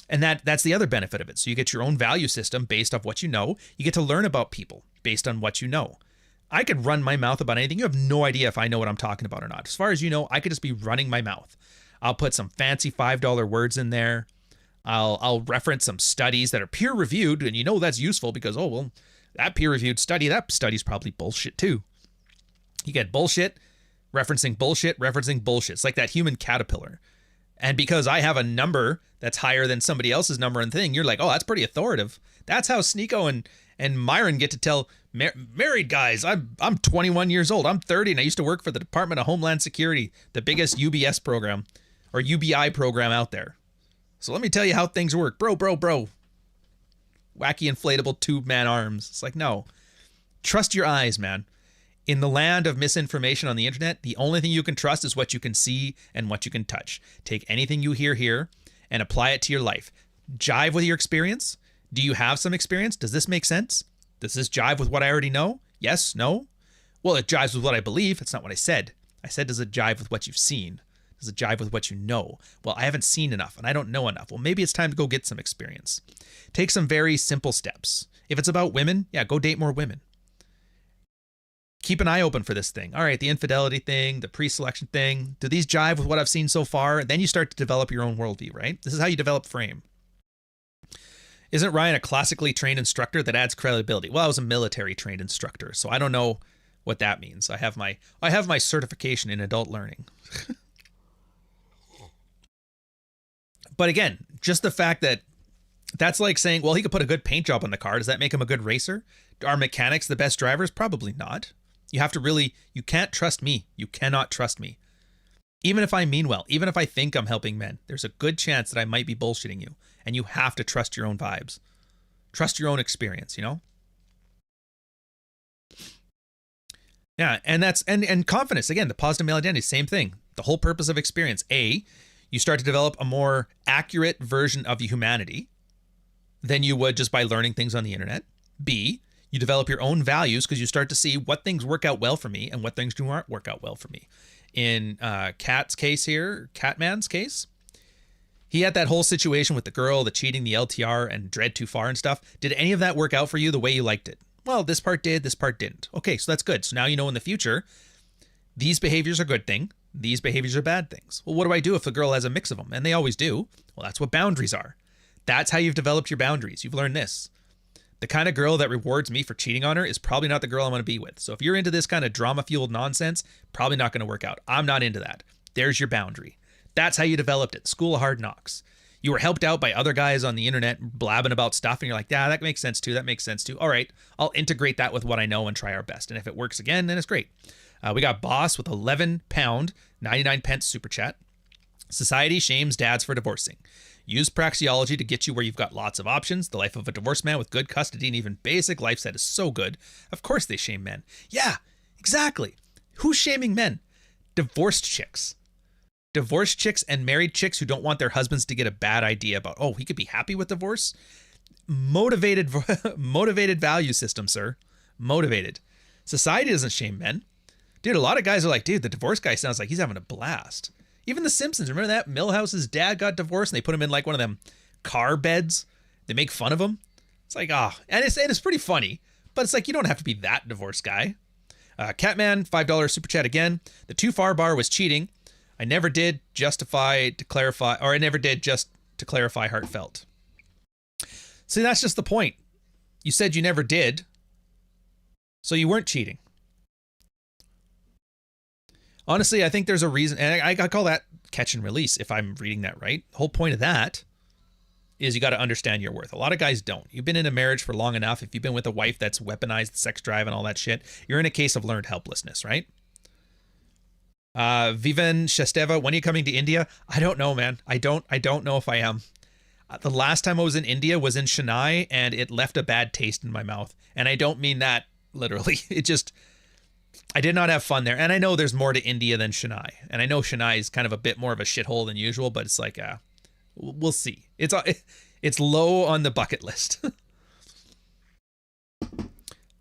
And that's the other benefit of it. So you get your own value system based off what you know. You get to learn about people based on what you know. I could run my mouth about anything. You have no idea if I know what I'm talking about or not. As far as you know, I could just be running my mouth. I'll put some fancy $5 words in there. I'll reference some studies that are peer-reviewed, and you know that's useful because, oh, well, that peer-reviewed study, that study's probably bullshit too. You get bullshit, referencing bullshit, referencing bullshit. It's like that human caterpillar. And because I have a number that's higher than somebody else's number and thing, you're like, oh, that's pretty authoritative. That's how Sneeko and Myron get to tell married guys, I'm 21 years old. I'm 30 and I used to work for the Department of Homeland Security, the biggest UBS program or UBI program out there. So let me tell you how things work. Bro. Wacky inflatable tube man arms. It's like, no. Trust your eyes, man. In the land of misinformation on the internet, the only thing you can trust is what you can see and what you can touch. Take anything you hear here and apply it to your life. Jive with your experience. Do you have some experience? Does this make sense? Does this jive with what I already know? Yes? No? Well, it jives with what I believe. It's not what I said. I said, does it jive with what you've seen? Does it jive with what you know? Well, I haven't seen enough and I don't know enough. Well, maybe it's time to go get some experience. Take some very simple steps. If it's about women, yeah, go date more women. Keep an eye open for this thing. All right, the infidelity thing, the pre-selection thing. Do these jive with what I've seen so far? Then you start to develop your own worldview, right? This is how you develop frame. Isn't Ryan a classically trained instructor? That adds credibility. Well, I was a military trained instructor, so I don't know what that means. I have my certification in adult learning. But again, just the fact that that's like saying, well, he could put a good paint job on the car. Does that make him a good racer? Are mechanics the best drivers? Probably not. You have to really, you can't trust me. You cannot trust me. Even if I mean well, even if I think I'm helping men, there's a good chance that I might be bullshitting you. And you have to trust your own vibes. Trust your own experience, you know? Yeah, and that's, and confidence, again, the positive male identity, same thing. The whole purpose of experience. A, you start to develop a more accurate version of humanity than you would just by learning things on the internet. B, you develop your own values because you start to see what things work out well for me and what things do not work out well for me. In Cat's case here, Catman's case, He had that whole situation with the girl, the cheating, the LTR, and dread too far and stuff. Did any of that work out for you the way you liked it? Well, this part did, this part didn't. Okay, so that's good. So now you know in the future, these behaviors are good thing. These behaviors are bad things. Well, what do I do if the girl has a mix of them? And they always do. Well, that's what boundaries are. That's how you've developed your boundaries. You've learned this. The kind of girl that rewards me for cheating on her is probably not the girl I want to be with. So if you're into this kind of drama-fueled nonsense, probably not going to work out. I'm not into that. There's your boundary. That's how you developed it. School of Hard Knocks. You were helped out by other guys on the internet blabbing about stuff, and you're like, yeah, that makes sense too. That makes sense too. All right, I'll integrate that with what I know and try our best. And if it works again, then it's great. We got Boss with £11, 99 pence super chat. Society shames dads for divorcing. Use praxeology to get you where you've got lots of options. The life of a divorced man with good custody and even basic life set is so good. Of course they shame men. Yeah, exactly. Who's shaming men? Divorced chicks. Divorced chicks and married chicks who don't want their husbands to get a bad idea about, oh, he could be happy with divorce. Motivated value system, sir. Motivated. Society doesn't shame men. Dude, a lot of guys are like, dude, the divorce guy sounds like he's having a blast. Even The Simpsons, remember that? Milhouse's dad got divorced and they put him in like one of them car beds. They make fun of him. It's like, and it's pretty funny, but it's like, you don't have to be that divorce guy. Catman, $5 super chat again. The too far bar was cheating. I never did just to clarify heartfelt. See, that's just the point. You said you never did, so you weren't cheating. Honestly, I think there's a reason, and I call that catch and release if I'm reading that right. The whole point of that is you got to understand your worth. A lot of guys don't. You've been in a marriage for long enough. If you've been with a wife that's weaponized the sex drive and all that shit, you're in a case of learned helplessness, right? Vivan Shesteva, when are you coming to India? I don't know, man. I don't know if I am. The last time I was in India was in Chennai, and it left a bad taste in my mouth. And I don't mean that literally. I did not have fun there. And I know there's more to India than Chennai. And I know Chennai is kind of a bit more of a shithole than usual, but it's like, we'll see. It's low on the bucket list.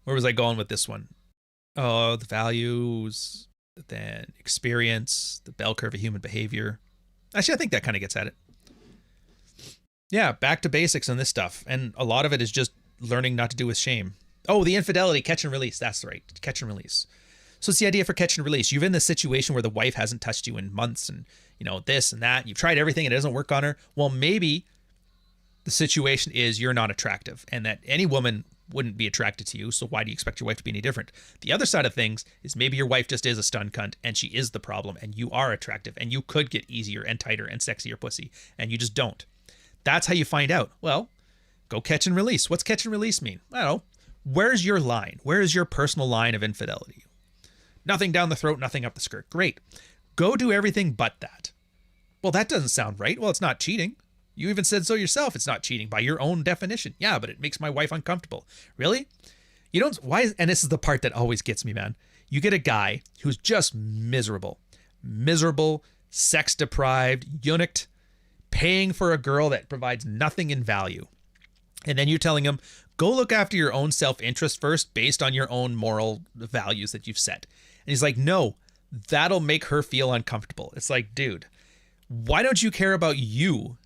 Where was I going with this one? Oh, the values, then experience, the bell curve of human behavior. Actually, I think that kind of gets at it. Yeah, back to basics on this stuff. And a lot of it is just learning not to do with shame. Oh, the infidelity, catch and release. That's right, catch and release. So it's the idea for catch and release. You've been in this situation where the wife hasn't touched you in months and, this and that. You've tried everything and it doesn't work on her. Well, maybe the situation is you're not attractive and that any woman wouldn't be attracted to you. So why do you expect your wife to be any different? The other side of things is maybe your wife just is a stun cunt and she is the problem and you are attractive and you could get easier and tighter and sexier pussy and you just don't. That's how you find out. Well, go catch and release. What's catch and release mean? I don't know. Where's your line? Where is your personal line of infidelity? Nothing down the throat, nothing up the skirt. Great. Go do everything but that. Well, that doesn't sound right. Well, it's not cheating. You even said so yourself. It's not cheating by your own definition. Yeah, but it makes my wife uncomfortable. Really? You don't, and this is the part that always gets me, man. You get a guy who's just miserable, sex deprived, eunuched, paying for a girl that provides nothing in value. And then you're telling him, go look after your own self-interest first based on your own moral values that you've set. And he's like, no, that'll make her feel uncomfortable. It's like, dude, why don't you care about you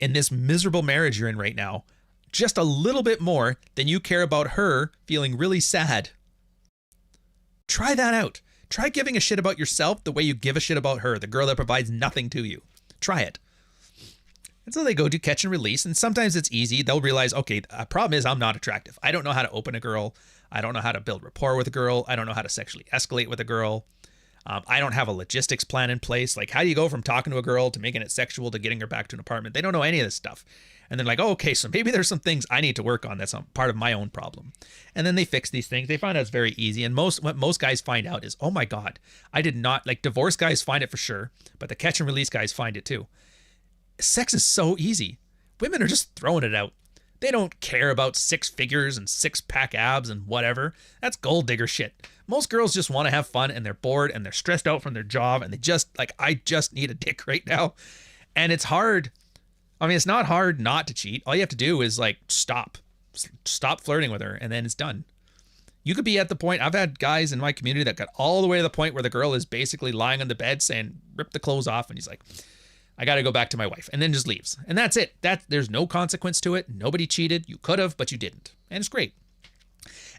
in this miserable marriage you're in right now just a little bit more than you care about her feeling really sad? Try that out. Try giving a shit about yourself the way you give a shit about her, the girl that provides nothing to you. Try it. And so they go do catch and release. And sometimes it's easy. They'll realize, okay, the problem is I'm not attractive. I don't know how to open a girl. I don't know how to build rapport with a girl. I don't know how to sexually escalate with a girl. I don't have a logistics plan in place. Like, how do you go from talking to a girl to making it sexual to getting her back to an apartment? They don't know any of this stuff. And they're like, oh, okay, so maybe there's some things I need to work on. That's part of my own problem. And then they fix these things. They find out it's very easy. And what most guys find out is, oh my God, I did not, like, divorce guys find it for sure, but the catch and release guys find it too. Sex is so easy. Women are just throwing it out. They don't care about 6 figures and 6-pack abs and whatever. That's gold digger shit. Most girls just want to have fun and they're bored and they're stressed out from their job and they just like, I just need a dick right now. And it's hard. I mean, it's not hard not to cheat. All you have to do is like stop flirting with her and then it's done. You could be at the point, I've had guys in my community that got all the way to the point where the girl is basically lying on the bed saying, rip the clothes off. And he's like, I got to go back to my wife, and then just leaves. And that's it. There's no consequence to it. Nobody cheated. You could have, but you didn't. And it's great.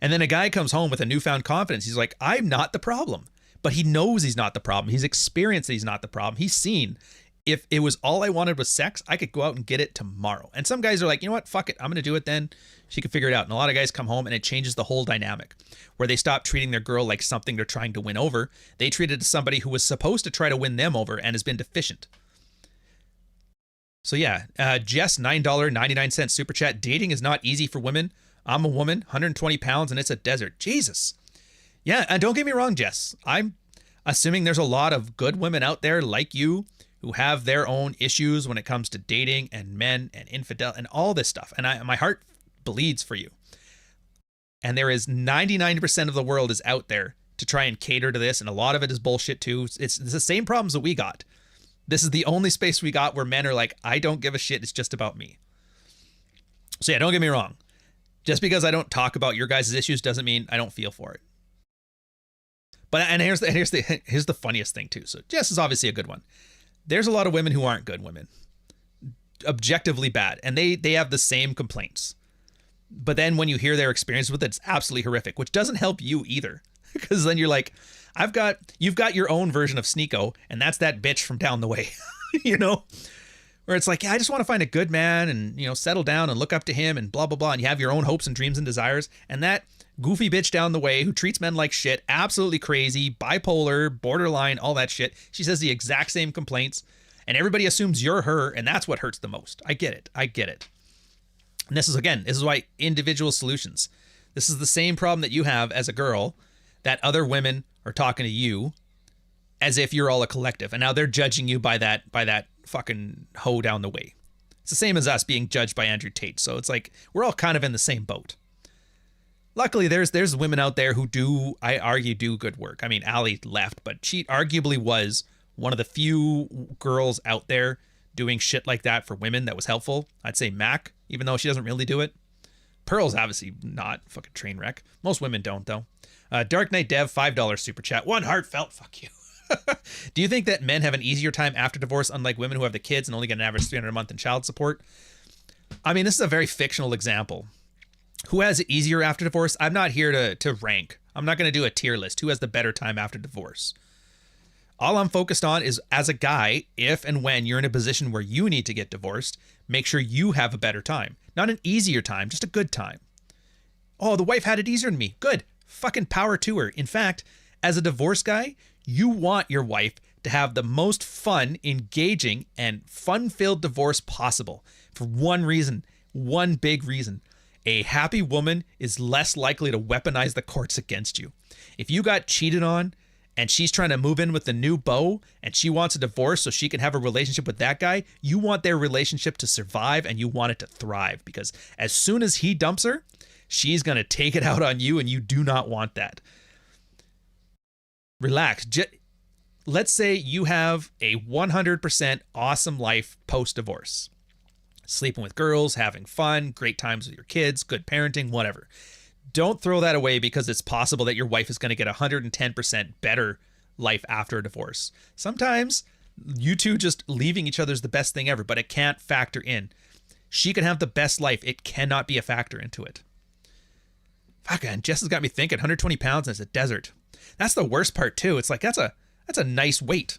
And then a guy comes home with a newfound confidence. He's like, I'm not the problem. But he knows he's not the problem. He's experienced that he's not the problem. He's seen if it was all I wanted was sex, I could go out and get it tomorrow. And some guys are like, you know what? Fuck it. I'm going to do it then. She can figure it out. And a lot of guys come home and it changes the whole dynamic where they stop treating their girl like something they're trying to win over. They treat it as somebody who was supposed to try to win them over and has been deficient. So yeah, Jess, $9.99 super chat. Dating is not easy for women. I'm a woman, 120 pounds, and it's a desert. Jesus. Yeah, and don't get me wrong, Jess. I'm assuming there's a lot of good women out there like you who have their own issues when it comes to dating and men and infidel and all this stuff. And my heart bleeds for you. And there is 99% of the world is out there to try and cater to this. And a lot of it is bullshit too. It's the same problems that we got. This is the only space we got where men are like, I don't give a shit. It's just about me. So yeah, don't get me wrong. Just because I don't talk about your guys' issues doesn't mean I don't feel for it. But and here's the funniest thing too. So Jess is obviously a good one. There's a lot of women who aren't good women, objectively bad, and they have the same complaints. But then when you hear their experience with it, it's absolutely horrific, which doesn't help you either, because then you're like, you've got your own version of Sneeko, and that's that bitch from down the way, you know, where it's like, yeah, I just want to find a good man and, you know, settle down and look up to him and blah, blah, blah. And you have your own hopes and dreams and desires. And that goofy bitch down the way who treats men like shit, absolutely crazy, bipolar, borderline, all that shit. She says the exact same complaints and everybody assumes you're her. And that's what hurts the most. I get it. And this is why individual solutions. This is the same problem that you have as a girl, that other women are talking to you as if you're all a collective. And now they're judging you by that fucking hoe down the way. It's the same as us being judged by Andrew Tate. So it's like, we're all kind of in the same boat. Luckily, there's women out there who do good work. I mean, Allie left, but she arguably was one of the few girls out there doing shit like that for women that was helpful. I'd say Mac, even though she doesn't really do it. Pearl's obviously not. Fucking train wreck. Most women don't, though. Dark Knight Dev, $5 super chat. One heartfelt fuck you. Do you think that men have an easier time after divorce, unlike women who have the kids and only get an average $300 a month in child support? I mean, this is a very fictional example. Who has it easier after divorce? I'm not here to rank. I'm not going to do a tier list. Who has the better time after divorce? All I'm focused on is, as a guy, if and when you're in a position where you need to get divorced, make sure you have a better time. Not an easier time, just a good time. Oh, the wife had it easier than me. Good. Fucking power to her. In fact, as a divorce guy, you want your wife to have the most fun, engaging, and fun-filled divorce possible. For one reason, one big reason. A happy woman is less likely to weaponize the courts against you. If you got cheated on and she's trying to move in with the new beau and she wants a divorce so she can have a relationship with that guy, you want their relationship to survive and you want it to thrive, because as soon as he dumps her, she's going to take it out on you and you do not want that. Relax. Let's say you have a 100% awesome life post-divorce. Sleeping with girls, having fun, great times with your kids, good parenting, whatever. Don't throw that away because it's possible that your wife is going to get 110% better life after a divorce. Sometimes you two just leaving each other is the best thing ever, but it can't factor in. She can have the best life. It cannot be a factor into it. Fuck, man, Jess has got me thinking 120 pounds and it's a desert. That's the worst part too. It's like, that's a nice weight.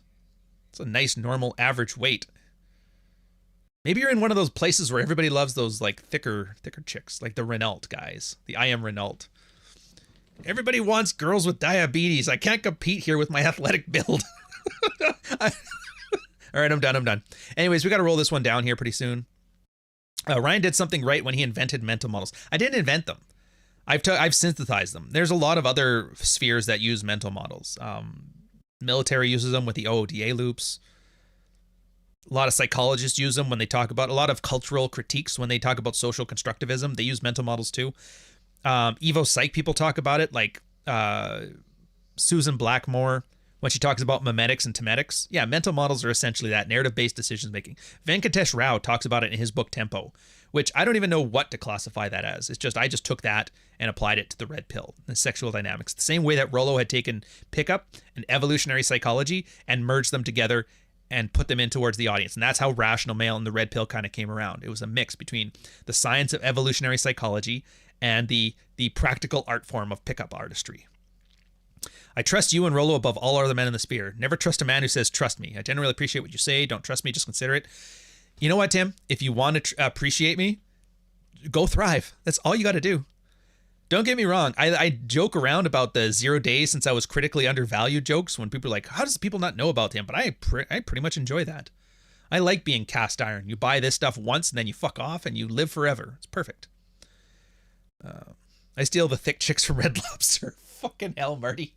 It's a nice, normal, average weight. Maybe you're in one of those places where everybody loves those like thicker chicks, like the Renault guys, the I Am Renault. Everybody wants girls with diabetes. I can't compete here with my athletic build. All right, I'm done. Anyways, we got to roll this one down here pretty soon. Ryan did something right when he invented mental models. I didn't invent them. I've synthesized them. There's a lot of other spheres that use mental models. Military uses them with the OODA loops. A lot of psychologists use them when they talk about a lot of cultural critiques. When they talk about social constructivism, they use mental models too. Evo Psych people talk about it, like Susan Blackmore, when she talks about memetics and temetics. Yeah, mental models are essentially that, narrative-based decision making. Venkatesh Rao talks about it in his book Tempo, which I don't even know what to classify that as. It's just, I just took that and applied it to the red pill, the sexual dynamics. The same way that Rollo had taken pickup and evolutionary psychology and merged them together and put them in towards the audience. And that's how Rational Male and the Red Pill kind of came around. It was a mix between the science of evolutionary psychology and the practical art form of pickup artistry. I trust you and Rolo above all other men in the sphere. Never trust a man who says, trust me. I generally appreciate what you say. Don't trust me. Just consider it. You know what, Tim? If you want to appreciate me, go thrive. That's all you got to do. Don't get me wrong. I joke around about the 0 days since I was critically undervalued jokes when people are like, how does people not know about him? But I pretty much enjoy that. I like being cast iron. You buy this stuff once and then you fuck off and you live forever. It's perfect. I steal the thick chicks from Red Lobster. Fucking hell, Marty.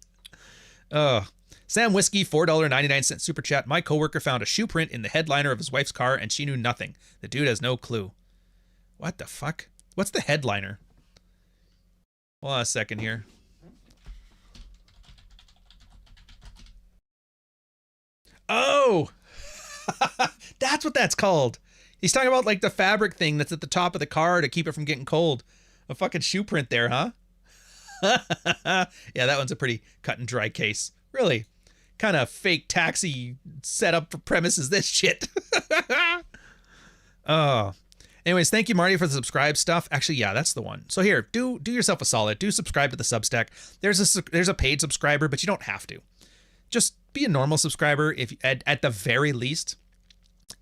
Sam Whiskey, $4.99 super chat. My coworker found a shoe print in the headliner of his wife's car and she knew nothing. The dude has no clue. What the fuck? What's the headliner? Hold on a second here. Oh! That's what that's called. He's talking about like the fabric thing that's at the top of the car to keep it from getting cold. A fucking shoe print there, huh? Yeah, that one's a pretty cut and dry case. Really? Kind of fake taxi setup for premise is this shit? Oh. Anyways, thank you, Marty, for the subscribe stuff. Actually, yeah, that's the one. So here, do yourself a solid. Do subscribe to the Substack. There's a paid subscriber, but you don't have to. Just be a normal subscriber. If at the very least,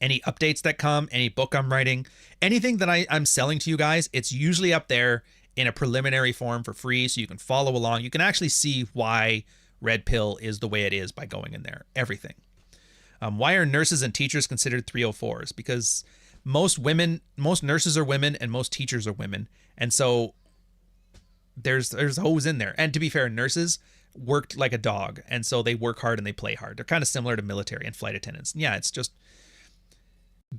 any updates that come, any book I'm writing, anything that I'm selling to you guys, it's usually up there in a preliminary form for free, so you can follow along. You can actually see why Red Pill is the way it is by going in there. Everything. Why are nurses and teachers considered 304s? Because most nurses are women and most teachers are women. And so there's hoes in there. And to be fair, nurses worked like a dog. And so they work hard and they play hard. They're kind of similar to military and flight attendants. Yeah, it's just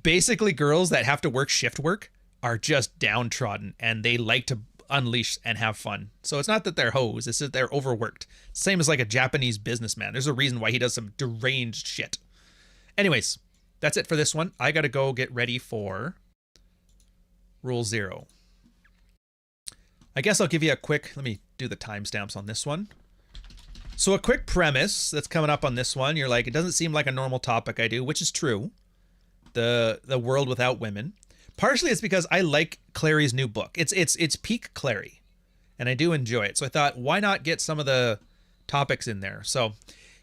basically girls that have to work shift work are just downtrodden and they like to unleash and have fun. So it's not that they're hoes, it's that they're overworked. Same as like a Japanese businessman. There's a reason why he does some deranged shit. Anyways, that's it for this one. I gotta go get ready for Rule 0. I guess I'll give you a quick, let me do the timestamps on this one. So a quick premise that's coming up on this one. You're like, it doesn't seem like a normal topic I do, which is true. The world without women. Partially it's because I like Clary's new book. It's peak Clary, and I do enjoy it. So I thought, why not get some of the topics in there? So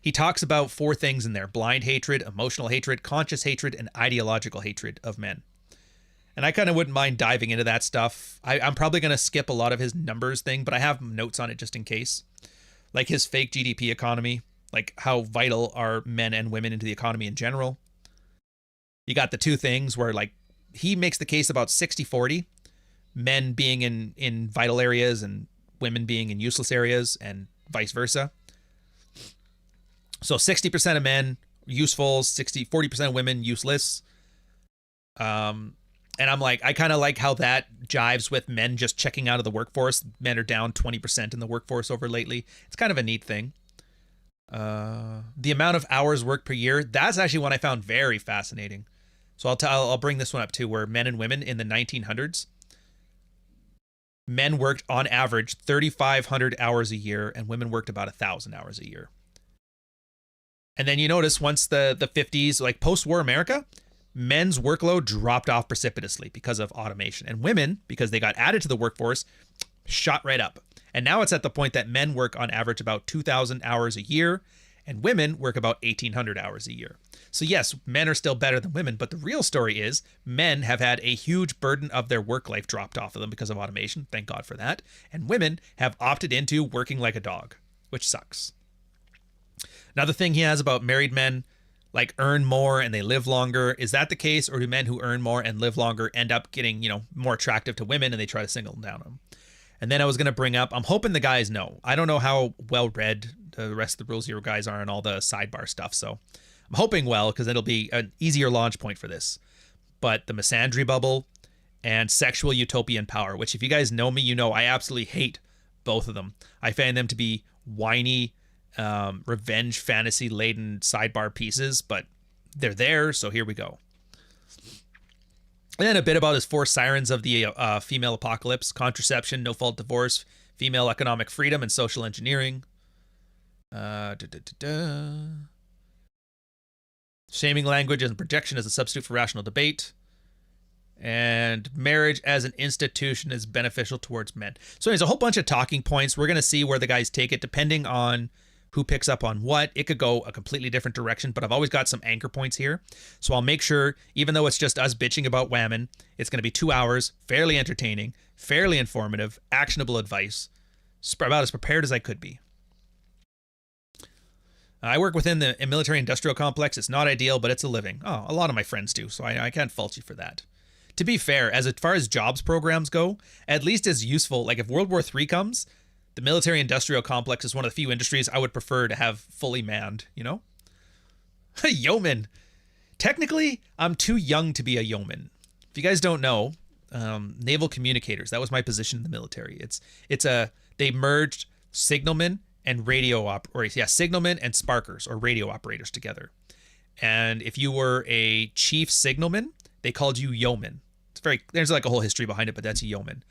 he talks about 4 things in there: blind hatred, emotional hatred, conscious hatred, and ideological hatred of men. And I kind of wouldn't mind diving into that stuff. I'm probably going to skip a lot of his numbers thing, but I have notes on it just in case. Like his fake GDP economy, like how vital are men and women into the economy in general. You got the 2 things where like he makes the case about 60-40, men being in vital areas and women being in useless areas and vice versa. So 60% of men useful, 40% of women useless. And I'm like, I kind of like how that jives with men just checking out of the workforce. Men are down 20% in the workforce over lately. It's kind of a neat thing. The amount of hours worked per year, that's actually one I found very fascinating. So I'll bring this one up too, where men and women in the 1900s, men worked on average 3,500 hours a year and women worked about 1,000 hours a year. And then you notice once the 50s, like post-war America, men's workload dropped off precipitously because of automation, and women, because they got added to the workforce, shot right up. And now it's at the point that men work on average about 2,000 hours a year and women work about 1,800 hours a year. So yes, men are still better than women, but the real story is men have had a huge burden of their work life dropped off of them because of automation. Thank God for that. And women have opted into working like a dog, which sucks. Another thing he has about married men, like earn more and they live longer. Is that the case? Or do men who earn more and live longer end up getting, more attractive to women and they try to single them down? And then I was going to bring up, I'm hoping the guys know. I don't know how well read the rest of the Rule 0 guys are and all the sidebar stuff. So I'm hoping well, because it'll be an easier launch point for this. But the misandry bubble and sexual utopian power, which if you guys know me, you know I absolutely hate both of them. I find them to be whiny, revenge fantasy laden sidebar pieces, but they're there. So here we go. And then a bit about his 4 sirens of the female apocalypse: contraception, no-fault divorce, female economic freedom, and social engineering. Shaming language and projection as a substitute for rational debate. And marriage as an institution is beneficial towards men. So there's a whole bunch of talking points. We're going to see where the guys take it depending on who picks up on what. It could go a completely different direction, but I've always got some anchor points here. So I'll make sure, even though it's just us bitching about women, it's going to be 2 hours, fairly entertaining, fairly informative, actionable advice, about as prepared as I could be. I work within the military industrial complex. It's not ideal, but it's a living. Oh, a lot of my friends do, so I can't fault you for that. To be fair, as far as jobs programs go, at least as useful, like if World War III comes, the military industrial complex is one of the few industries I would prefer to have fully manned, you know? Yeoman. Technically, I'm too young to be a yeoman. If you guys don't know, naval communicators, that was my position in the military. They merged signalmen and signalmen and sparkers or radio operators together. And if you were a chief signalman, they called you yeoman. There's like a whole history behind it, but that's a yeoman.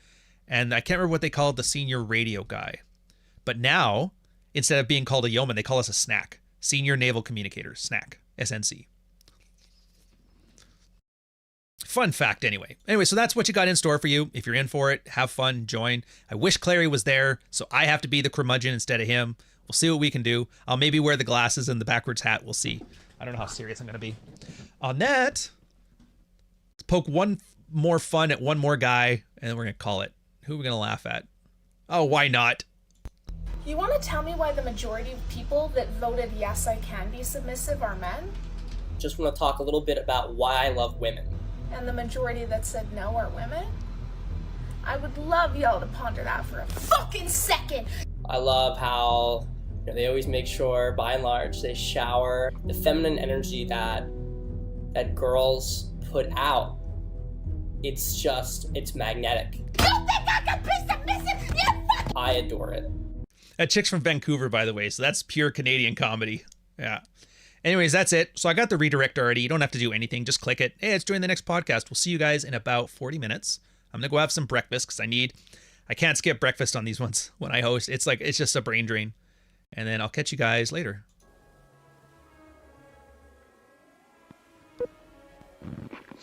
And I can't remember what they called the senior radio guy. But now, instead of being called a yeoman, they call us a snack. Senior Naval Communicator, snack, SNC. Fun fact anyway. Anyway, so that's what you got in store for you. If you're in for it, have fun, join. I wish Clary was there, so I have to be the curmudgeon instead of him. We'll see what we can do. I'll maybe wear the glasses and the backwards hat. We'll see. I don't know how serious I'm going to be. On that, let's poke one more fun at one more guy, and then we're going to call it. Who are we going to laugh at? Oh, why not? You want to tell me why the majority of people that voted yes, I can be submissive are men? Just want to talk a little bit about why I love women. And the majority that said no are women? I would love y'all to ponder that for a fucking second! I love how they always make sure, by and large, they shower the feminine energy that girls put out. It's magnetic. You think I can be submissive? I adore it. That chick's from Vancouver, by the way, so that's pure Canadian comedy. Yeah. Anyways, that's it. So I got the redirect already. You don't have to do anything. Just click it. Hey, it's join the next podcast. We'll see you guys in about 40 minutes. I'm going to go have some breakfast because I can't skip breakfast on these ones when I host. It's just a brain drain. And then I'll catch you guys later.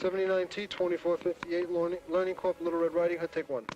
79T 2458 Learning Corp Little Red Riding Hood, take 1.